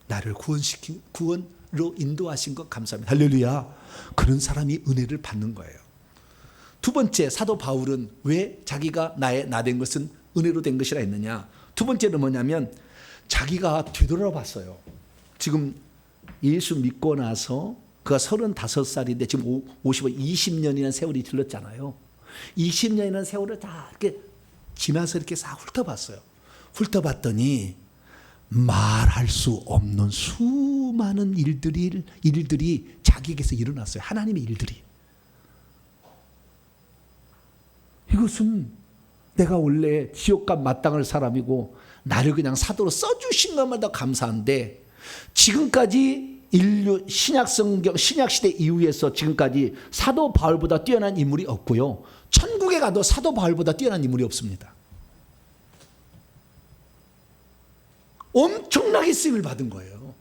나를 구원으로 인도하신 것 감사합니다. 할렐루야. 그런 사람이 은혜를 받는 거예요. 두 번째, 사도 바울은 왜 자기가 나된 것은 은혜로 된 것이라 했느냐? 두 번째는 뭐냐면 자기가 되돌아봤어요. 지금 예수 믿고 나서 그가 35살인데 지금 20년이라는 세월이 흘렀잖아요. 20년이라는 세월을 다 이렇게 지나서 이렇게 싹 훑어봤어요. 훑어봤더니 말할 수 없는 수많은 일들이 자기에게서 일어났어요. 하나님의 일들이. 이것은 내가 원래 지옥값 마땅할 사람이고 나를 그냥 사도로 써주신 것마다 감사한데 지금까지 인류 신약시대 이후에서 지금까지 사도 바울보다 뛰어난 인물이 없고요. 천국에 가도 사도 바울보다 뛰어난 인물이 없습니다. 엄청나게 쓰임을 받은 거예요.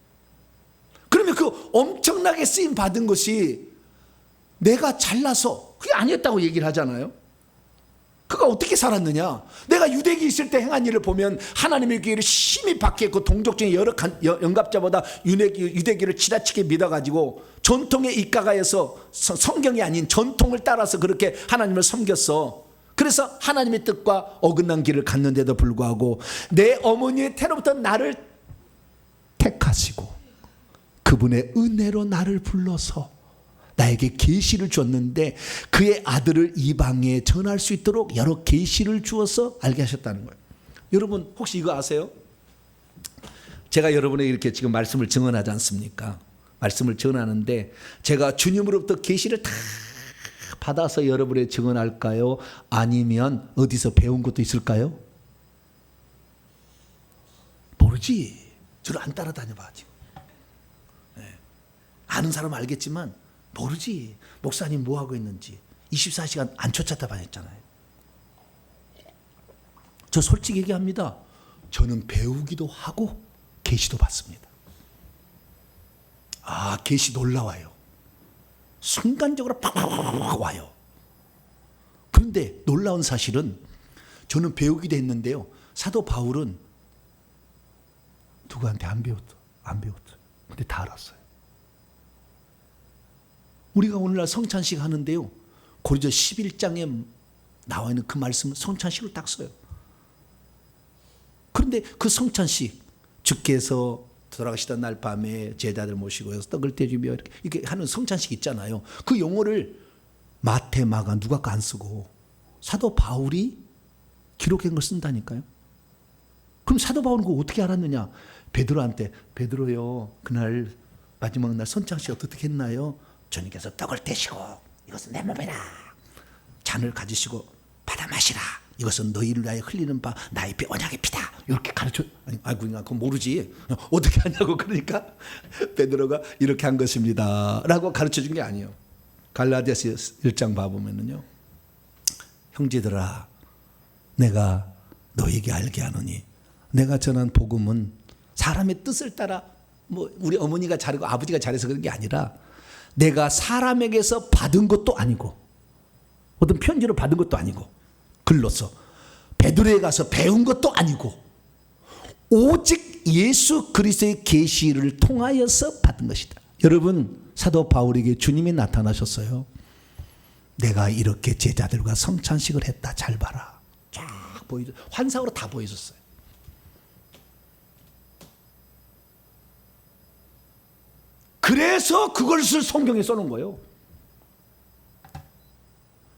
그러면 그 엄청나게 쓰임 받은 것이 내가 잘나서 그게 아니었다고 얘기를 하잖아요. 그가 어떻게 살았느냐? 내가 유대기 있을 때 행한 일을 보면 하나님의 교회를 심히 박해했고 동족 중에 여러 영갑자보다 유대기를 지나치게 믿어가지고 전통에 입각하여서 성경이 아닌 전통을 따라서 그렇게 하나님을 섬겼어. 그래서 하나님의 뜻과 어긋난 길을 갔는데도 불구하고 내 어머니의 태로부터 나를 택하시고 그분의 은혜로 나를 불러서 나에게 계시를 줬는데 그의 아들을 이방에 전할 수 있도록 여러 계시를 주어서 알게 하셨다는 거예요. 여러분 혹시 이거 아세요? 제가 여러분에게 이렇게 지금 말씀을 증언하지 않습니까? 말씀을 증언하는데 제가 주님으로부터 계시를 다 받아서 여러분에게 증언할까요? 아니면 어디서 배운 것도 있을까요? 모르지. 주로 안 따라다녀봐 지금. 네. 아는 사람은 알겠지만 모르지. 목사님 뭐 하고 있는지 24시간 안 쫓아다녔잖아요. 저 솔직히 얘기합니다. 저는 배우기도 하고 계시도 받습니다. 아, 계시 놀라워요. 순간적으로 팍팍 와요. 그런데 놀라운 사실은 저는 배우기도 했는데요. 사도 바울은 누구한테 안 배웠어. 근데 다 알았어요. 우리가 오늘날 성찬식 하는데요. 고린도 11장에 나와 있는 그 말씀을 성찬식으로 딱 써요. 그런데 그 성찬식, 주께서 돌아가시던 날 밤에 제자들 모시고 떡을 떼주며 이렇게 하는 성찬식 있잖아요. 그 용어를 마태, 마가, 누가가 안 쓰고 사도 바울이 기록한 걸 쓴다니까요. 그럼 사도 바울은 그거 어떻게 알았느냐? 베드로한테, 베드로요, 그날 마지막 날 선창식 어떻게 했나요? 주님께서 떡을 떼시고 이것은 내 몸이라, 잔을 가지시고 받아 마시라, 이것은 너희를 위하여 흘리는 바 나의 언약의 피다, 이렇게 가르쳐. 아니 그건 모르지, 어떻게 하냐고. 그러니까 베드로가 이렇게 한 것입니다 라고 가르쳐 준 게 아니에요. 갈라디아서 1장 봐보면요, 형제들아, 내가 너에게 알게 하노니 내가 전한 복음은 사람의 뜻을 따라 뭐 우리 어머니가 잘하고 아버지가 잘해서 그런 게 아니라 내가 사람에게서 받은 것도 아니고 어떤 편지로 받은 것도 아니고 글로서 베드로에 가서 배운 것도 아니고 오직 예수 그리스도의 계시를 통하여서 받은 것이다. 여러분, 사도 바울에게 주님이 나타나셨어요. 내가 이렇게 제자들과 성찬식을 했다. 잘 봐라. 쫙 보여줘. 환상으로 다 보여줬어요. 그래서 그것을 성경에 써놓은 거예요.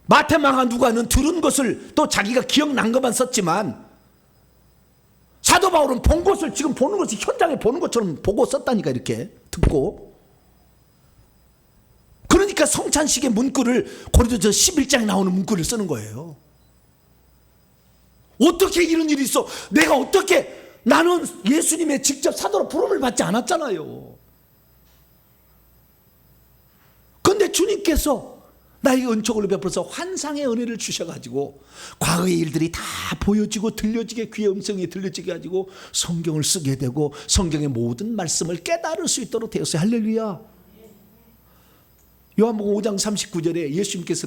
마태, 마가, 누가는 들은 것을 또 자기가 기억난 것만 썼지만 사도 바울은 본 것을, 지금 보는 것을 현장에 보는 것처럼 보고 썼다니까. 이렇게 듣고. 그러니까 성찬식의 문구를 고린도서 11장에 나오는 문구를 쓰는 거예요. 어떻게 이런 일이 있어? 내가 어떻게, 나는 예수님의 직접 사도로 부름을 받지 않았잖아요. 그런데 주님께서 나에게 은총을 베풀어서 환상의 은혜를 주셔가지고 과거의 일들이 다 보여지고 들려지게, 귀의 음성이 들려지게 가지고 성경을 쓰게 되고 성경의 모든 말씀을 깨달을 수 있도록 되었어요. 할렐루야. 요한복음 5장 39절에 예수님께서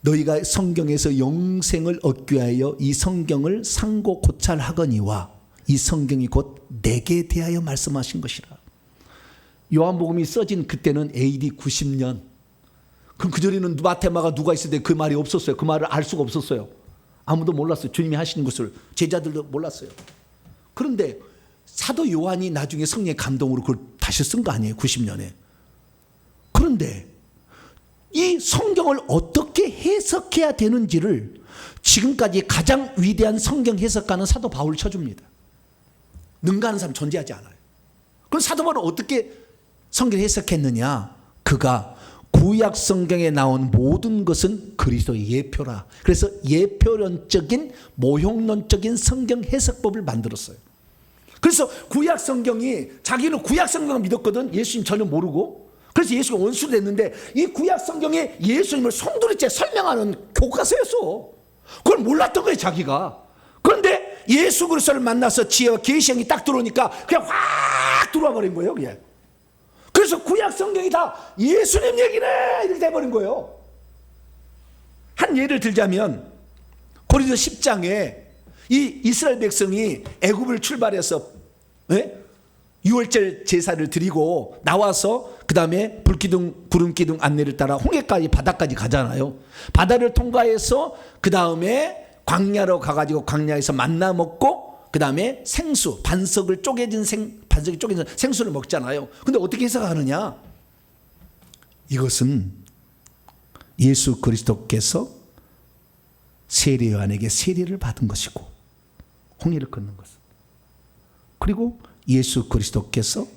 너희가 성경에서 영생을 얻기 위하여 이 성경을 상고 고찰하거니와 이 성경이 곧 내게 대하여 말씀하신 것이라. 요한복음이 써진 그때는 AD 90년. 그럼 그 전에는 마테마가 누가 있을 때 그 말이 없었어요. 그 말을 알 수가 없었어요. 아무도 몰랐어요. 주님이 하시는 것을 제자들도 몰랐어요. 그런데 사도 요한이 나중에 성령의 감동으로 그걸 다시 쓴 거 아니에요. 90년에. 그런데 이 성경을 어떻게 해석해야 되는지를 지금까지 가장 위대한 성경 해석가는 사도 바울을 쳐줍니다. 능가하는 사람 존재하지 않아요. 그럼 사도 바울은 어떻게 성경을 해석했느냐? 그가 구약 성경에 나온 모든 것은 그리스도의 예표라. 그래서 예표론적인, 모형론적인 성경 해석법을 만들었어요. 그래서 구약 성경이, 자기는 구약 성경을 믿었거든. 예수님 전혀 모르고. 그래서 예수가 원수가 됐는데 이 구약 성경에 예수님을 송두리째 설명하는 교과서였어. 그걸 몰랐던 거예요, 자기가. 그런데 예수 그리스도를 만나서 지혜와 계시형이 딱 들어오니까 그냥 확 들어와 버린 거예요, 그게. 그래서 구약 성경이 다 예수님 얘기네 이렇게 돼버린 거예요. 한 예를 들자면 고린도 10장에 이 이스라엘 백성이 애굽을 출발해서 유월절 제사를 드리고 나와서 그 다음에 불기둥 구름기둥 안내를 따라 홍해까지 바다까지 가잖아요. 바다를 통과해서 그 다음에 광야로 가가지고 광야에서 만나 먹고 그 다음에 생수, 반석이 쪼개진 생수를 먹잖아요. 근데 어떻게 해석하느냐? 이것은 예수 그리스도께서 세례 요한에게 세례를 받은 것이고 홍해를 건넌 것은, 그리고 예수 그리스도께서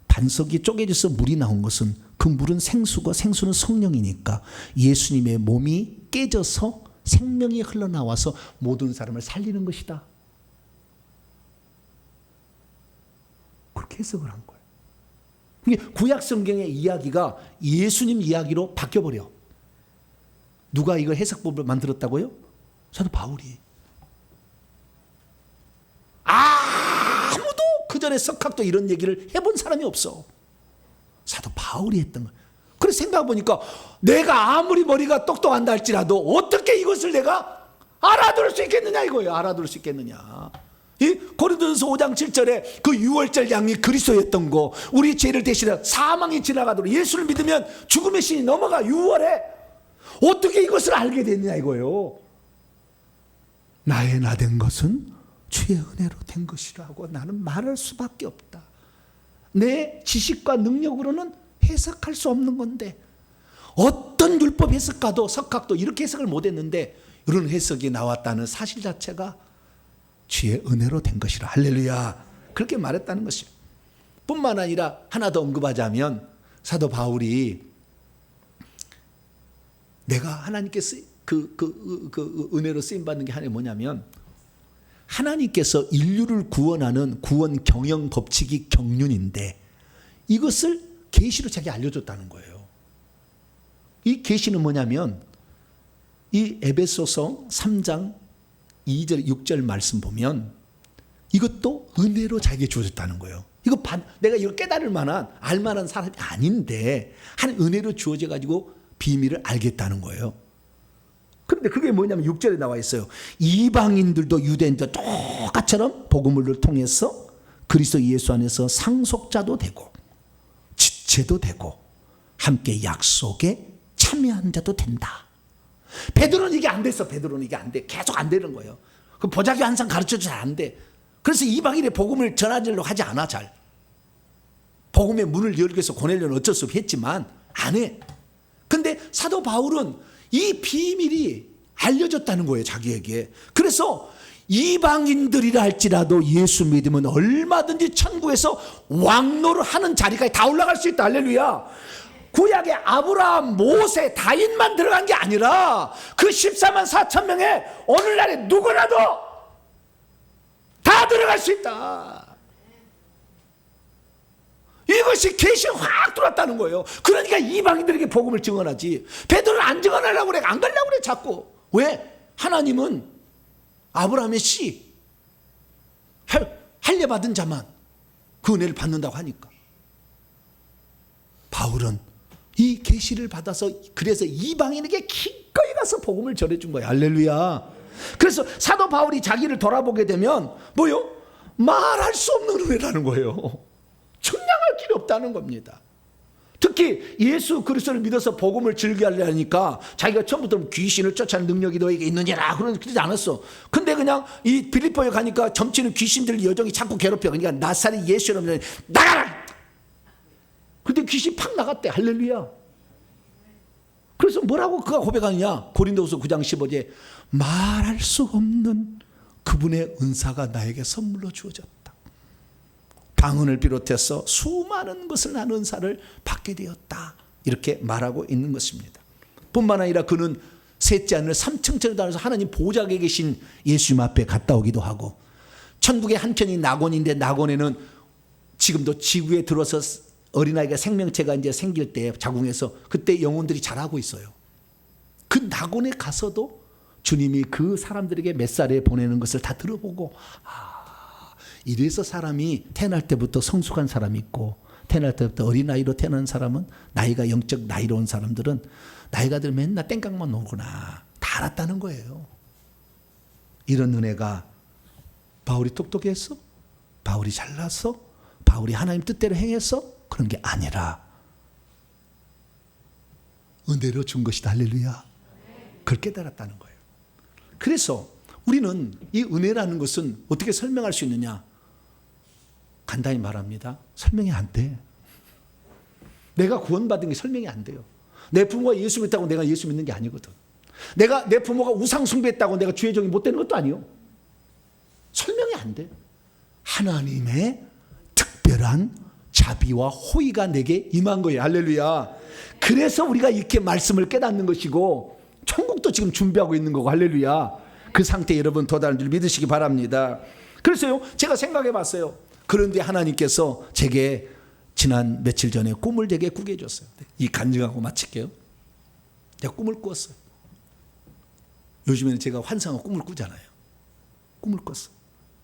반석이 쪼개져서 물이 나온 것은 그 물은 생수고 생수는 성령이니까 예수님의 몸이 깨져서 생명이 흘러나와서 모든 사람을 살리는 것이다. 그렇게 해석을 한 거예요. 이게 구약 성경의 이야기가 예수님 이야기로 바뀌어버려. 누가 이걸 해석법을 만들었다고요? 사도 바울이. 아무도 그 전에 석학도 이런 얘기를 해본 사람이 없어. 사도 바울이 했던 거예요. 그래서 생각해보니까 내가 아무리 머리가 똑똑한다 할지라도 어떻게 이것을 내가 알아들을 수 있겠느냐 이거예요. 알아들을 수 있겠느냐. 이 고린도전서 5장 7절에 그 유월절 양이 그리스도였던 거, 우리 죄를 대신해 사망이 지나가도록 예수를 믿으면 죽음의 신이 넘어가. 유월에 어떻게 이것을 알게 됐느냐 이거예요. 나의 나 된 것은 주의 은혜로 된 것이라고 나는 말할 수밖에 없다. 내 지식과 능력으로는 해석할 수 없는 건데, 어떤 율법 해석가도 석학도 이렇게 해석을 못했는데 이런 해석이 나왔다는 사실 자체가 주의 은혜로 된 것이라. 할렐루야. 그렇게 말했다는 것이에요. 뿐만 아니라 하나 더 언급하자면, 사도 바울이 내가 하나님께 은혜로 쓰임받는 게 하나가 뭐냐면, 하나님께서 인류를 구원하는 구원 경영 법칙이 경륜인데 이것을 계시로 자기 알려줬다는 거예요. 이 계시는 뭐냐면, 이 에베소서 3장 2절 6절 말씀 보면 이것도 은혜로 자기에게 주어졌다는 거예요. 이거 내가 이걸 깨달을 만한 알만한 사람이 아닌데 한 은혜로 주어져 가지고 비밀을 알겠다는 거예요. 그런데 그게 뭐냐면 6절에 나와 있어요. 이방인들도 유대인도 똑같처럼 복음을 통해서 그리스도 예수 안에서 상속자도 되고 지체도 되고 함께 약속에 참여한 자도 된다. 베드로는 이게 안 됐어. 베드로는 이게 안 돼. 계속 안 되는 거예요. 그 보자기 항상 가르쳐도 잘 안 돼. 그래서 이방인의 복음을 전하려고 하지 않아. 잘 복음의 문을 열기 위해서 고넬료는 어쩔 수 없이 했지만 안 해. 근데 사도 바울은 이 비밀이 알려졌다는 거예요, 자기에게. 그래서 이방인들이라 할지라도 예수 믿으면 얼마든지 천국에서 왕노를 하는 자리까지 다 올라갈 수 있다. 할렐루야. 구약의 아브라함, 모세, 다윗만 들어간 게 아니라 그 14만 4천 명의 오늘날에 누구라도 다 들어갈 수 있다. 이것이 계시 확 들어왔다는 거예요. 그러니까 이방인들에게 복음을 증언하지. 베드로는 안 증언하려고 그래. 안 가려고 그래 자꾸. 왜? 하나님은 아브라함의 씨 할례 받은 자만 그 은혜를 받는다고 하니까. 바울은 이 계시를 받아서 그래서 이방인에게 기꺼이 가서 복음을 전해준 거예요. 할렐루야. 그래서 사도 바울이 자기를 돌아보게 되면 뭐요? 말할 수 없는 은혜라는 거예요. 측량할 길이 없다는 겁니다. 특히 예수 그리스도를 믿어서 복음을 즐겨하려니까 자기가 처음부터 귀신을 쫓아내는 능력이 너에게 있느냐라 그러지 않았어. 근데 그냥 이 빌립보에 가니까 점치는 귀신들 여정이 자꾸 괴롭혀. 그러니까 나사렛 예수 이름으로 나가라. 근데 귀신 팍 나갔대. 할렐루야. 그래서 뭐라고 그가 고백하느냐? 고린도후서 9장 15절에 말할 수 없는 그분의 은사가 나에게 선물로 주어졌다. 방언을 비롯해서 수많은 것을 난 은사를 받게 되었다. 이렇게 말하고 있는 것입니다. 뿐만 아니라 그는 셋째 하늘 3층천에 달아서 하나님 보좌에 계신 예수님 앞에 갔다 오기도 하고, 천국의 한편이 낙원인데 낙원에는 지금도 지구에 들어서 어린아이가 생명체가 이제 생길 때 자궁에서 그때 영혼들이 자라고 있어요. 그 낙원에 가서도 주님이 그 사람들에게 몇 살에 보내는 것을 다 들어보고, 이래서 사람이 태어날 때부터 성숙한 사람이 있고 태어날 때부터 어린아이로 태어난 사람은 나이가 영적 나이로 온 사람들은 나이가 들면 맨날 땡깡만 오구나 다 알았다는 거예요. 이런 은혜가 바울이 똑똑했어? 바울이 잘났어? 바울이 하나님 뜻대로 행했어? 그런 게 아니라 은혜로 준 것이다. 할렐루야. 그걸 깨달았다는 거예요. 그래서 우리는 이 은혜라는 것은 어떻게 설명할 수 있느냐? 간단히 말합니다. 설명이 안 돼. 내가 구원받은 게 설명이 안 돼요. 내 부모가 예수 믿다고 내가 예수 믿는 게 아니거든. 내 부모가 우상 숭배했다고 내가 주의 종이 못 되는 것도 아니요. 설명이 안 돼. 하나님의 특별한 자비와 호의가 내게 임한 거예요. 할렐루야. 그래서 우리가 이렇게 말씀을 깨닫는 것이고 천국도 지금 준비하고 있는 거고. 할렐루야. 그 상태에 여러분 도달한 줄 믿으시기 바랍니다. 그래서요, 제가 생각해 봤어요. 그런데 하나님께서 제게 지난 며칠 전에 꿈을 제게 꾸게 해줬어요. 이 간증하고 마칠게요. 제가 꿈을 꾸었어요. 요즘에는 제가 환상하고 꿈을 꾸잖아요. 꿈을 꿨어.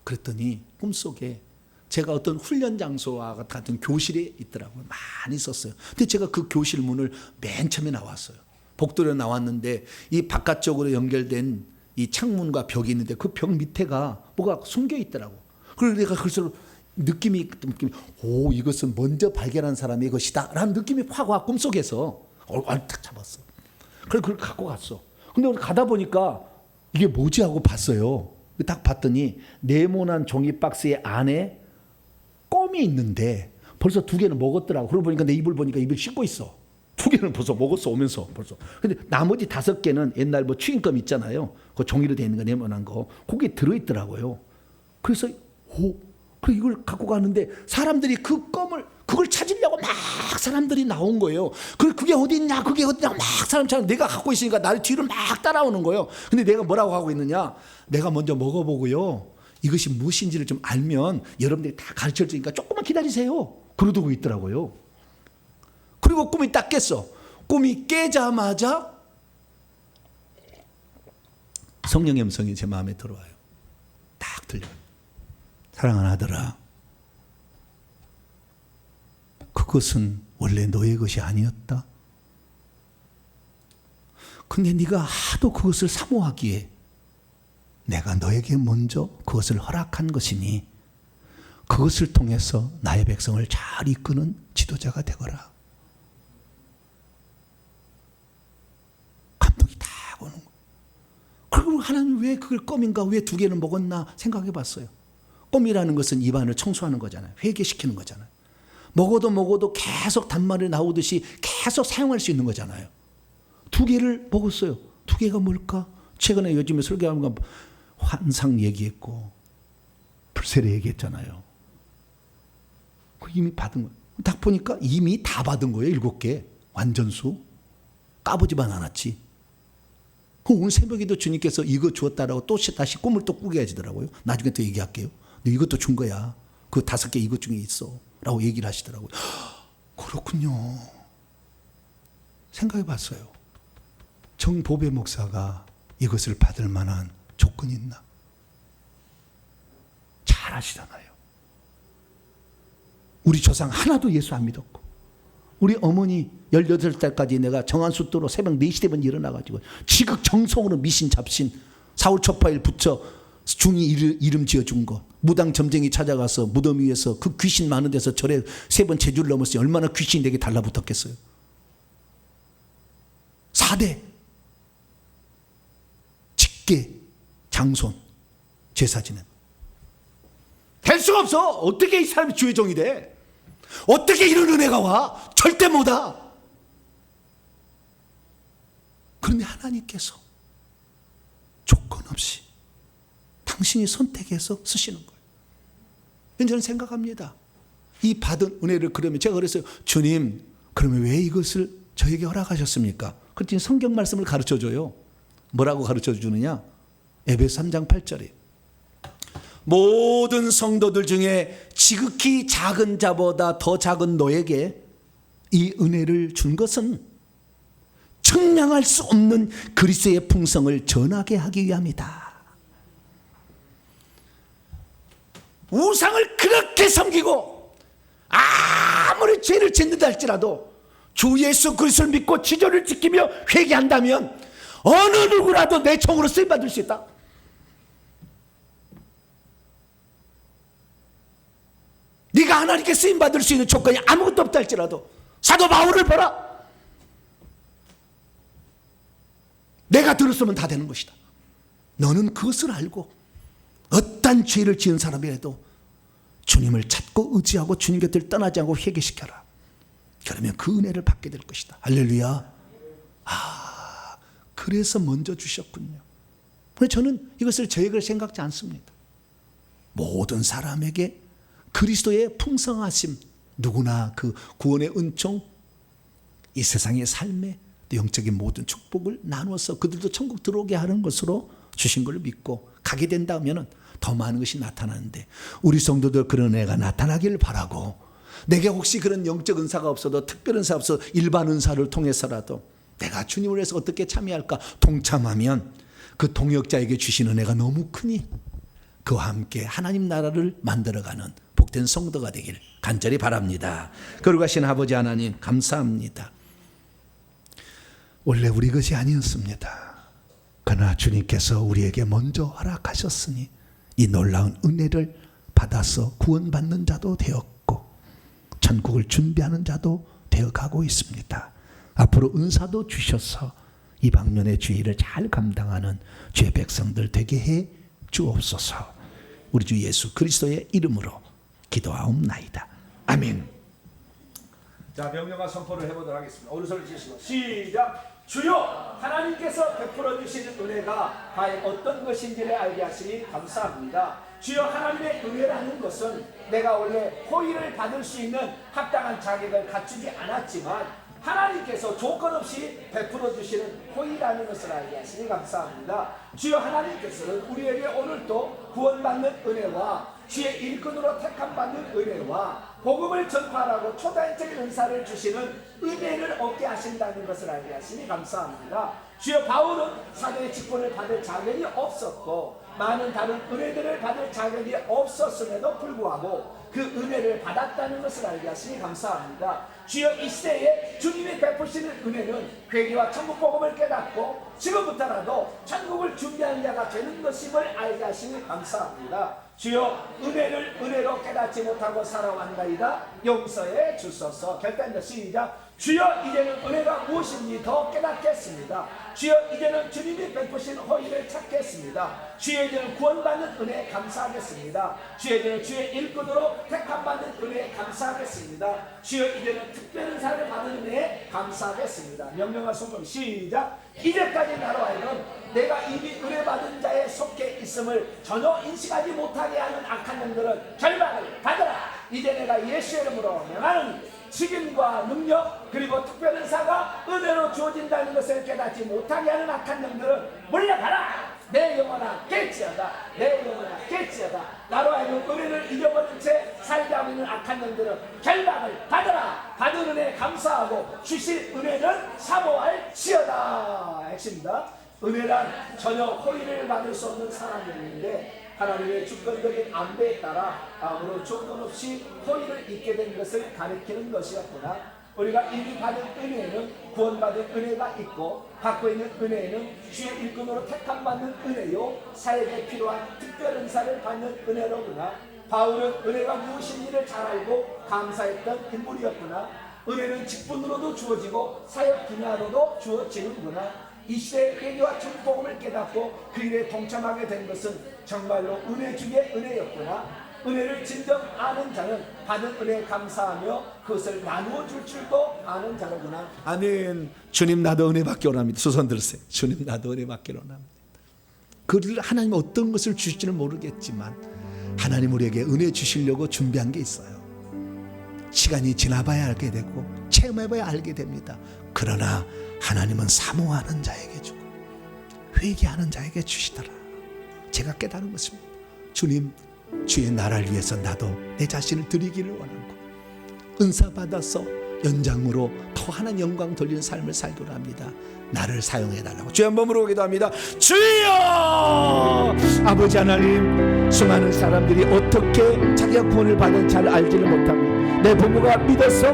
그랬더니 꿈속에 제가 어떤 훈련 장소와 같은 교실에 있더라고요. 많이 있었어요. 근데 제가 그 교실 문을 맨 처음에 나왔어요. 복도로 나왔는데 이 바깥쪽으로 연결된 이 창문과 벽이 있는데 그 벽 밑에가 뭐가 숨겨 있더라고. 그래서 내가 그래서 느낌이 이것은 먼저 발견한 사람의 것이다 라는 느낌이 확 와. 꿈속에서 딱 잡았어. 그래서 그걸 갖고 갔어. 근데 오늘 가다 보니까 이게 뭐지 하고 봤어요. 딱 봤더니 네모난 종이 박스의 안에 껌이 있는데 벌써 2개는 먹었더라고. 그러고 보니까 내 입을 보니까 입을 씻고 있어. 2개는 벌써 먹었어, 오면서 벌써. 근데 나머지 5개는 옛날 뭐 추잉껌 있잖아요. 그 종이로 되어 있는 거, 네모난 거. 그게 들어있더라고요. 그래서 그래 이걸 갖고 가는데 사람들이 그 껌을 그걸 찾으려고 막 사람들이 나온 거예요. 그게 어디 있냐, 그게 어디냐 막 사람처럼 내가 갖고 있으니까 나를 뒤로 막 따라오는 거예요. 근데 내가 뭐라고 하고 있느냐? 내가 먼저 먹어보고요. 이것이 무엇인지를 좀 알면 여러분들이 다 가르쳐 주니까 조금만 기다리세요. 그러고 있더라고요. 그리고 꿈이 딱 깼어. 꿈이 깨자마자 성령의 음성이 제 마음에 들어와요. 딱 들려요. 사랑하는 아들아, 그것은 원래 너의 것이 아니었다. 근데 네가 하도 그것을 사모하기에 내가 너에게 먼저 그것을 허락한 것이니 그것을 통해서 나의 백성을 잘 이끄는 지도자가 되거라. 감동이 다 오는 거예요. 그리고 하나님 왜 그걸 껌인가, 왜 2개는 먹었나 생각해 봤어요. 껌이라는 것은 입안을 청소하는 거잖아요. 회개시키는 거잖아요. 먹어도 계속 단말이 나오듯이 계속 사용할 수 있는 거잖아요. 2개를 먹었어요. 2개가 뭘까? 최근에 요즘에 설교하는 거 환상 얘기했고 불세례 얘기했잖아요. 그 이미 받은 거예요. 딱 보니까 이미 다 받은 거예요. 7개. 완전수. 까보지만 않았지. 오늘 새벽에도 주님께서 이거 주었다라고 또 다시 꿈을 또 꾸게 하시더라고요. 나중에 또 얘기할게요. 너 이것도 준 거야. 그 5개 이것 중에 있어. 라고 얘기를 하시더라고요. 그렇군요. 생각해 봤어요. 정보배 목사가 이것을 받을 만한 조건이 있나? 잘 아시잖아요. 우리 조상 하나도 예수 안 믿었고, 우리 어머니 18살까지 내가 정한숫도로 새벽 4시 되면 일어나가지고 지극정성으로 미신 잡신 사울초파일 붙여 중이 이름 지어준 거, 무당 점쟁이 찾아가서 무덤 위에서 그 귀신 많은 데서 절에 3번 제주를 넘었어요. 얼마나 귀신이 내게 달라붙었겠어요. 4대 직계 장손 제사 지낸. 될 수가 없어. 어떻게 이 사람이 주의 종이 돼? 어떻게 이런 은혜가 와? 절대 못 와. 그런데 하나님께서 조건 없이 당신이 선택해서 쓰시는 거예요. 저는 생각합니다. 이 받은 은혜를, 그러면 제가 그랬어요. 주님, 그러면 왜 이것을 저에게 허락하셨습니까? 그랬더니 성경 말씀을 가르쳐 줘요. 뭐라고 가르쳐 주느냐? 에베소 3장 8절에 모든 성도들 중에 지극히 작은 자보다 더 작은 너에게 이 은혜를 준 것은 측량할 수 없는 그리스도의 풍성을 전하게 하기 위함이다. 우상을 그렇게 섬기고 아무리 죄를 짓는다 할지라도 주 예수 그리스도를 믿고 지조를 지키며 회개한다면 어느 누구라도 내 종으로 쓰임받을 수 있다. 네가 하나님께 쓰임받을 수 있는 조건이 아무것도 없다 할지라도 사도 바울을 보라. 내가 들었으면 다 되는 것이다. 너는 그것을 알고 어떤 죄를 지은 사람이라도 주님을 찾고 의지하고 주님 곁을 떠나지 않고 회개시켜라. 그러면 그 은혜를 받게 될 것이다. 할렐루야. 그래서 먼저 주셨군요. 저는 이것을 저에게 생각지 않습니다. 모든 사람에게 그리스도의 풍성하심, 누구나 그 구원의 은총, 이 세상의 삶의 영적인 모든 축복을 나누어서 그들도 천국 들어오게 하는 것으로 주신 걸 믿고 가게 된다면 더 많은 것이 나타나는데, 우리 성도들 그런 은혜가 나타나기를 바라고, 내게 혹시 그런 영적 은사가 없어도, 특별 은사 없어도 일반 은사를 통해서라도 내가 주님을 위해서 어떻게 참여할까 동참하면 그 동역자에게 주신 은혜가 너무 크니 그와 함께 하나님 나라를 만들어가는 복된 성도가 되길 간절히 바랍니다. 거룩하신 아버지 하나님, 감사합니다. 원래 우리 것이 아니었습니다. 그러나 주님께서 우리에게 먼저 허락하셨으니 이 놀라운 은혜를 받아서 구원받는 자도 되었고 천국을 준비하는 자도 되어가고 있습니다. 앞으로 은사도 주셔서 이 방면의 주의를 잘 감당하는 주의 백성들 되게 해 주옵소서. 우리 주 예수 그리스도의 이름으로 기도하옵나이다. 아멘. 자, 명령과 선포를 해보도록 하겠습니다. 오른손을 주시고 시작. 주여, 하나님께서 베풀어 주시는 은혜가 과연 어떤 것인지를 알게 하시니 감사합니다. 주여, 하나님의 은혜라는 것은 내가 원래 호의를 받을 수 있는 합당한 자격을 갖추지 않았지만 하나님께서 조건 없이 베풀어 주시는 호의라는 것을 알게 하시니 감사합니다. 주여, 하나님께서는 우리에게 오늘도 구원받는 은혜와 주의 일꾼으로 택함받는 은혜와 복음을 전파하라고 초자연적인 은사를 주시는 은혜를 얻게 하신다는 것을 알게 하시니 감사합니다. 주여, 바울은 사도의 직분을 받을 자격이 없었고 많은 다른 은혜들을 받을 자격이 없었음에도 불구하고 그 은혜를 받았다는 것을 알게 하시니 감사합니다. 주여, 이 시대에 주님이 베푸시는 은혜는 회개와 천국 복음을 깨닫고 지금부터라도 천국을 준비하는 자가 되는 것임을 알게 하시니 감사합니다. 주여, 은혜를 은혜로 깨닫지 못하고 살아왔나이다. 용서해 주소서. 결단자 시작. 주여, 이제는 은혜가 무엇인지 더 깨닫겠습니다. 주여, 이제는 주님이 베푸신 호의를 찾겠습니다. 주여, 이제는 구원받는 은혜 감사하겠습니다. 주여, 이제는 주의 일꾼으로 택함받는 은혜 감사하겠습니다. 주여, 이제는 특별한 사를 받는 은혜 감사하겠습니다. 명령과 선포 시작. 이제까지 나로 하여금 내가 이미 은혜 받은 자에 속해 있음을 전혀 인식하지 못하게 하는 악한 영들은 결박을 받으라. 이제 내가 예수의 이름으로 명하는 직임과 능력 그리고 특별한 사가 은혜로 주어진다는 것을 깨닫지 못하게 하는 악한 영들은 물러가라. 내 영혼아 깨지어다. 내 영혼아 깨지어다. 나로 하여금 은혜를 잊어버린 채 살게 하는 악한 영들은 결박을 받으라. 받은 은혜 감사하고 주신 은혜는 사모할지어다. 핵심입니다. 은혜란 전혀 호의를 받을 수 없는 사람들인데 하나님의 주권적인 안배에 따라 아무런 조건 없이 호의를 잊게 된 것을 가리키는 것이었구나. 우리가 이미 받은 은혜에는 구원받은 은혜가 있고 받고 있는 은혜에는 주의 일꾼으로 택함받는 은혜요 사역에 필요한 특별 은사를 받는 은혜로구나. 바울은 은혜가 무엇인지를 잘 알고 감사했던 인물이었구나. 은혜는 직분으로도 주어지고 사역 분야로도 주어지는구나. 이 시대의 회개와 천국복음을 깨닫고 그 일에 동참하게 된 것은 정말로 은혜 중에 은혜였구나. 은혜를 진정 아는 자는 받은 은혜에 감사하며 그것을 나누어 줄 줄도 아는 자로구나. 아멘. 주님, 나도 은혜 받기 원합니다. 두 손 들으세요. 주님, 나도 은혜 받기 원합니다. 그를 하나님 어떤 것을 주실지는 모르겠지만 하나님 우리에게 은혜 주시려고 준비한 게 있어요. 시간이 지나봐야 알게 되고 체험해봐야 알게 됩니다. 그러나 하나님은 사모하는 자에게 주고 회개하는 자에게 주시더라. 제가 깨달은 것입니다. 주님, 주의 나라를 위해서 나도 내 자신을 드리기를 원하고 은사 받아서 연장으로 더 하나님 영광 돌리는 삶을 살기로 합니다. 나를 사용해달라고 주의 한 몸으로 기도합니다. 주여! 아버지 하나님, 수많은 사람들이 어떻게 자기가 구원을 받은 잘 알지를 못합니다. 내 부모가 믿었어?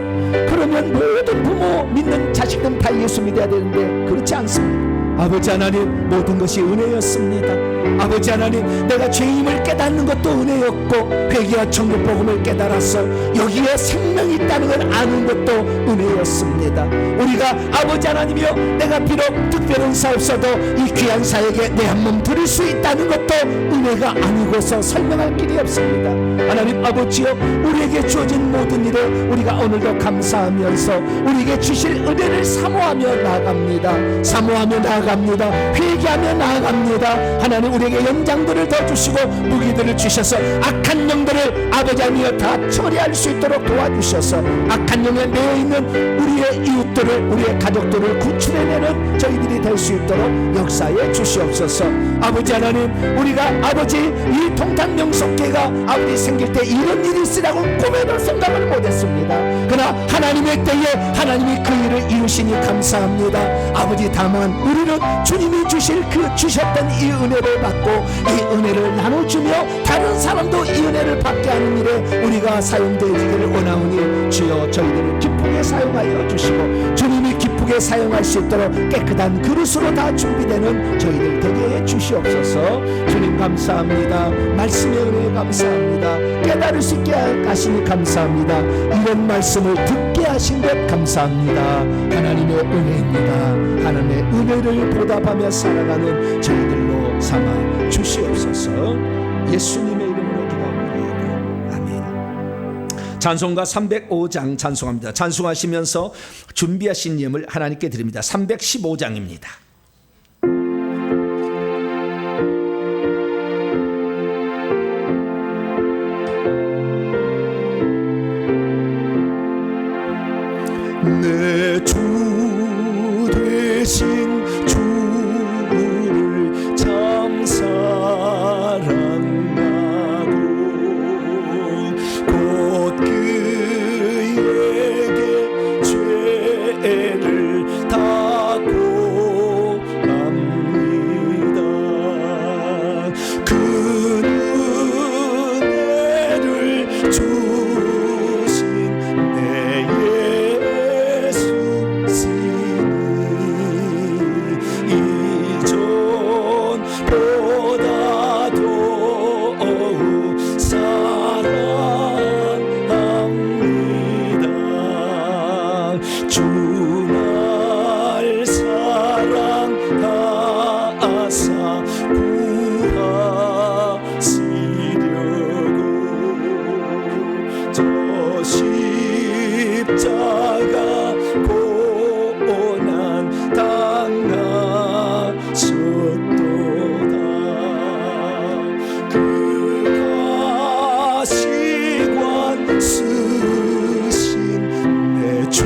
그러면 모든 부모 믿는 자식들은 다 예수 믿어야 되는데 그렇지 않습니다. 아버지 하나님, 모든 것이 은혜였습니다. 아버지 하나님, 내가 죄임을 깨닫는 것도 은혜였고 회개와 천국 복음을 깨달아서 여기에 생명이 있다는 걸 아는 것도 은혜였습니다. 우리가 아버지 하나님이여, 내가 비록 특별한 사 없어도 이 귀한 사에게 내 한 몸 드릴 수 있다는 것도 은혜가 아니고서 설명할 길이 없습니다. 하나님 아버지여, 우리에게 주어진 모든 일에 우리가 오늘도 감사하면서 우리에게 주실 은혜를 사모하며 나아갑니다. 사모하며 나아갑니다. 회개하며 나아갑니다. 하나님, 우리에게 연장들을 더 주시고 무기들을 주셔서 악한 영들을 아버지 하나님이여 다 처리할 수 있도록 도와주셔서 악한 영에 매여 있는 우리의 이웃들을, 우리의 가족들을 구출해내는 저희들이 될 수 있도록 역사해 주시옵소서. 아버지 하나님, 우리가 아버지 이 동탄명석회가 아버지 생길 때 이런 일이 있으라고 꿈에도 생각을 못했습니다. 그러나 하나님의 때에 하나님이 그 일을 이루시니 감사합니다. 아버지, 다만 우리는 주님이 주셨던 이 은혜를 받고 이 은혜를 나눠주며 다른 사람도 이 은혜를 받게 하는 일에 우리가 사용되기를 원하오니 주여, 저희들을 기쁘게 사용하여 주시고 주님이 기쁘게 기록에 사용할 수 있도록 깨끗한 그릇으로 다 준비되는 저희들 되게 해 주시옵소서. 주님 감사합니다. 말씀의 은혜 감사합니다. 깨달을 수 있게 하시니 감사합니다. 이런 말씀을 듣게 하신 것 감사합니다. 하나님의 은혜입니다. 하나님의 은혜를 보답하며 살아가는 저희들로 삼아 주시옵소서. 예수님의 이름으로 기도합니다. 아멘. 찬송가 305장 찬송합니다. 찬송하시면서 준비하신 예물 하나님께 드립니다. 315장입니다. 내 주 되신 주를 참 사랑하고 곧 그에게 죄를 다고 합니다. 그 은혜를 주신 내 주날 사랑하사 구하시려고 저 십자가 고난 당하셨도다. 그 가시관 쓰신 내 주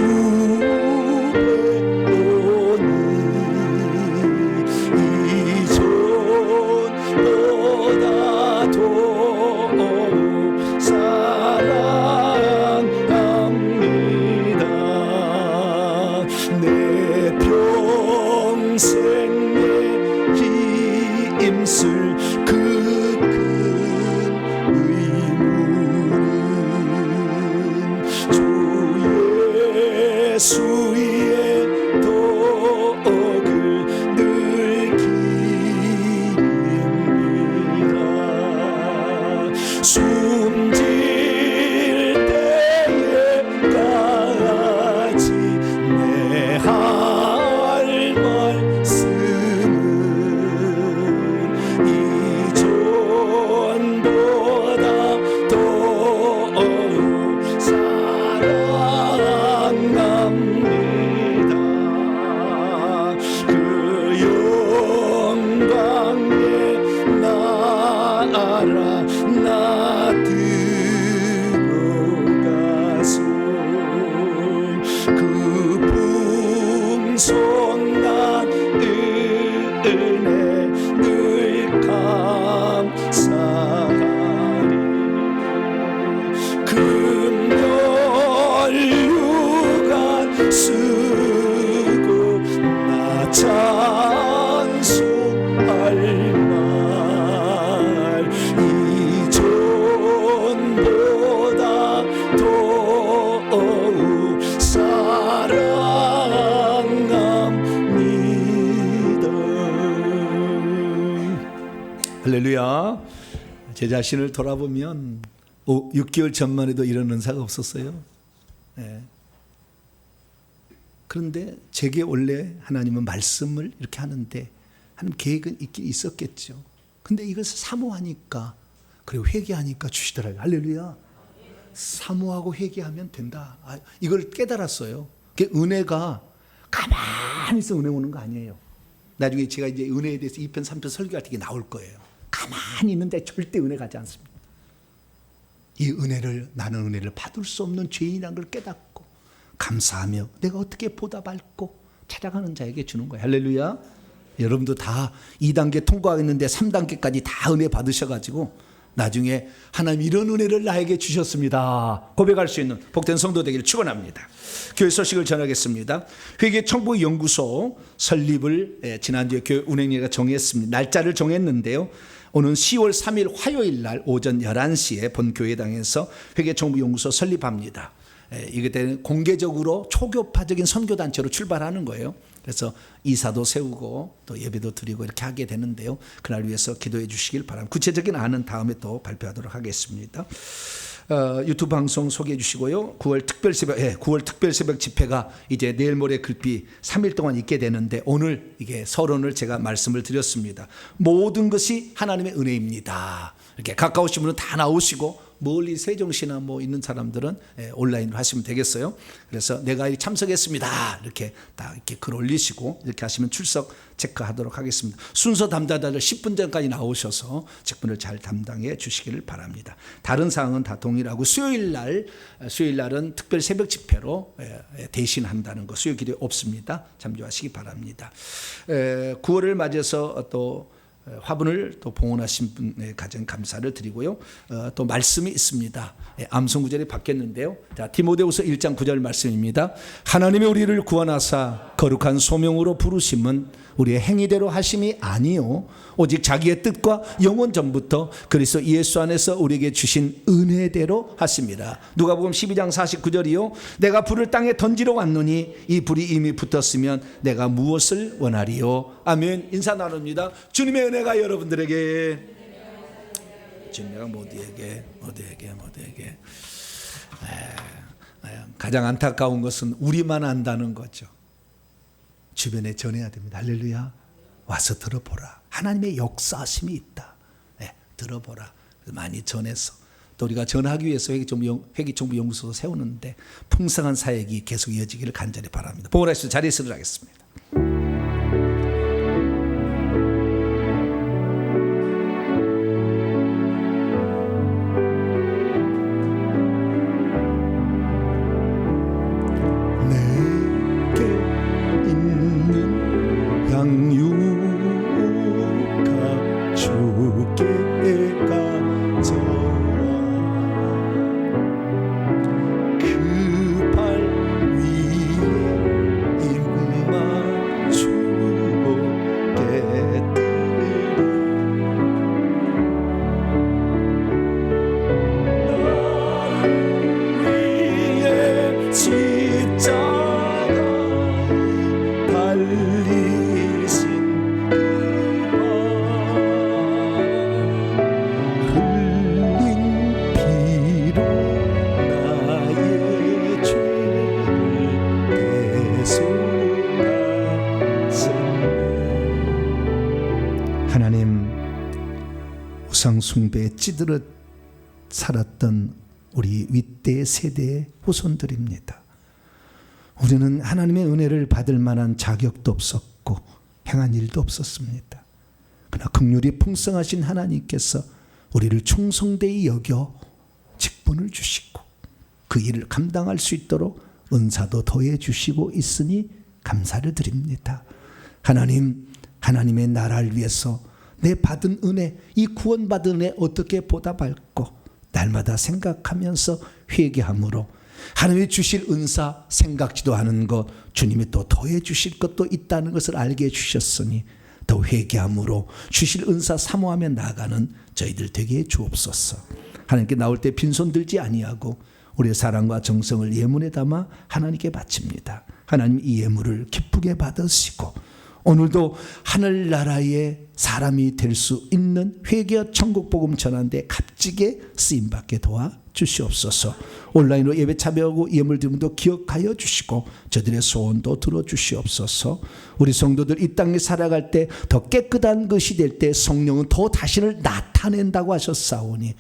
예수의 덕을 늘 기립니다. 숨질 때에까지 내 할 말씀은 이전보다 더욱 사랑합니다. 그 영광의 나라 나 들어가서 그 풍성한 은혜 늘 감사하리. 금연류관 쓰고 나 찬송할 말 이전보다 더욱 사랑합니다. 할렐루야. 제 자신을 돌아보면 6개월 전만 해도 이런 은사가 없었어요. 네. 그런데 제게 원래 하나님은 말씀을 이렇게 하는데 하나님 계획은 있긴 있었겠죠. 근데 이것을 사모하니까 그리고 회개하니까 주시더라고요. 할렐루야. 사모하고 회개하면 된다. 이걸 깨달았어요. 은혜가 가만히 있어 은혜 오는 거 아니에요. 나중에 제가 이제 은혜에 대해서 2편 3편 설교할 때 이게 나올 거예요. 가만히 있는데 절대 은혜 가지 않습니다. 이 은혜를 나는 은혜를 받을 수 없는 죄인이라는 걸 깨닫고 감사하며 내가 어떻게 보답할고 찾아가는 자에게 주는 거예요. 할렐루야. 여러분도 다 2단계 통과했는데 3단계까지 다 은혜 받으셔가지고 나중에 하나님 이런 은혜를 나에게 주셨습니다 고백할 수 있는 복된 성도 되기를 축원합니다. 교회 소식을 전하겠습니다. 회개청부연구소 설립을 지난주에 교회 운행위가 정했습니다. 날짜를 정했는데요. 오는 10월 3일 화요일 날 오전 11시에 본교회당에서 회개청부연구소 설립합니다. 이게 때는 공개적으로 초교파적인 선교단체로 출발하는 거예요. 그래서 이사도 세우고 또 예배도 드리고 이렇게 하게 되는데요. 그날 위해서 기도해 주시길 바랍니다. 구체적인 안은 다음에 또 발표하도록 하겠습니다. 유튜브 방송 소개해 주시고요. 9월 특별 새벽 집회가 이제 내일 모레 글비 3일 동안 있게 되는데 오늘 이게 서론을 제가 말씀을 드렸습니다. 모든 것이 하나님의 은혜입니다. 이렇게 가까우신 분은 다 나오시고 멀리 세종시나 뭐 있는 사람들은 온라인으로 하시면 되겠어요. 그래서 내가 참석했습니다. 이렇게 딱 이렇게 글 올리시고 이렇게 하시면 출석 체크하도록 하겠습니다. 순서 담당자들 10분 전까지 나오셔서 직분을 잘 담당해 주시기를 바랍니다. 다른 사항은 다 동일하고 수요일 날은 특별 새벽 집회로 대신한다는 거 수요 기도에 없습니다. 참조하시기 바랍니다. 9월을 맞이해서 또 화분을 또 봉헌하신 분에 가장 감사를 드리고요. 또 말씀이 있습니다. 암송 구절이 바뀌었는데요. 자, 디모데후서 1장 9절 말씀입니다. 하나님이 우리를 구원하사 거룩한 소명으로 부르심은 우리의 행위대로 하심이 아니요 오직 자기의 뜻과 영원 전부터 그리스도 예수 안에서 우리에게 주신 은혜대로 하심이라. 누가복음 12장 49절이요 내가 불을 땅에 던지러 왔노니 이 불이 이미 붙었으면 내가 무엇을 원하리요. 아멘. 인사 나눕니다. 주님의 은혜가 여러분들에게 주님과 모두에게 가장 안타까운 것은 우리만 안다는 거죠. 주변에 전해야 됩니다. 할렐루야. 와서 들어보라. 하나님의 역사하심이 있다. 들어보라. 많이 전해서 또 우리가 전하기 위해서 회기정부연구소도 세우는데 풍성한 사역이 계속 이어지기를 간절히 바랍니다. 봉헌하시죠. 자리에 서도록 하겠습니다. 하나님, 우상 숭배에 찌들어 살았던 우리 윗대 세대의 후손들입니다. 우리는 하나님의 은혜를 받을 만한 자격도 없었고 행한 일도 없었습니다. 그러나 긍휼이 풍성하신 하나님께서 우리를 충성되이 여겨 직분을 주시고 그 일을 감당할 수 있도록 은사도 더해 주시고 있으니 감사를 드립니다. 하나님, 하나님의 나라를 위해서 내 받은 은혜, 이 구원받은 은혜 어떻게 보답할까 날마다 생각하면서 회개함으로 하나님이 주실 은사 생각지도 않은 것 주님이 또 더해 주실 것도 있다는 것을 알게 해주셨으니 더 회개함으로 주실 은사 사모하며 나아가는 저희들 되게 해 주옵소서. 하나님께 나올 때 빈손 들지 아니하고 우리의 사랑과 정성을 예물에 담아 하나님께 바칩니다. 하나님 이 예물을 기쁘게 받으시고 오늘도 하늘나라의 사람이 될 수 있는 회개와 천국복음 전하는데 값지게 쓰임받게 도와주시옵소서. 온라인으로 예배 참여하고 예물 드림도 기억하여 주시고 저들의 소원도 들어주시옵소서. 우리 성도들 이 땅에 살아갈 때 더 깨끗한 것이 될 때 성령은 더 자신을 나타낸다고 하셨사오니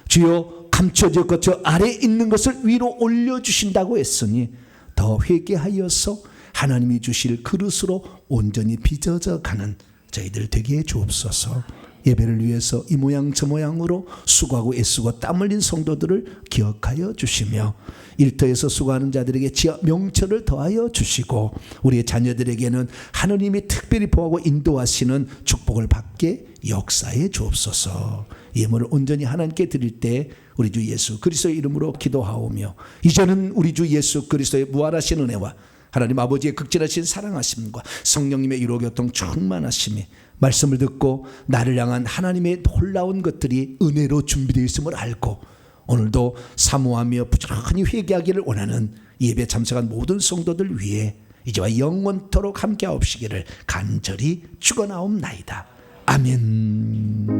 주여 감춰져 저 아래에 있는 것을 위로 올려주신다고 했으니 더 회개하여서 하나님이 주실 그릇으로 온전히 빚어져 가는 저희들 되게 해 주옵소서. 예배를 위해서 이 모양 저 모양으로 수고하고 애쓰고 땀 흘린 성도들을 기억하여 주시며 일터에서 수고하는 자들에게 지하 명철을 더하여 주시고 우리의 자녀들에게는 하나님이 특별히 보호하고 인도하시는 축복을 받게 역사해 주옵소서. 예물을 온전히 하나님께 드릴 때 우리 주 예수 그리스도의 이름으로 기도하오며 이제는 우리 주 예수 그리스도의 무한하신 은혜와 하나님 아버지의 극진하신 사랑하심과 성령님의 유로교통 충만하심이 말씀을 듣고 나를 향한 하나님의 놀라운 것들이 은혜로 준비되어 있음을 알고 오늘도 사모하며 부지런히 회개하기를 원하는 예배 참석한 모든 성도들 위해 이제와 영원토록 함께하옵시기를 간절히 축원하옵나이다. 아멘.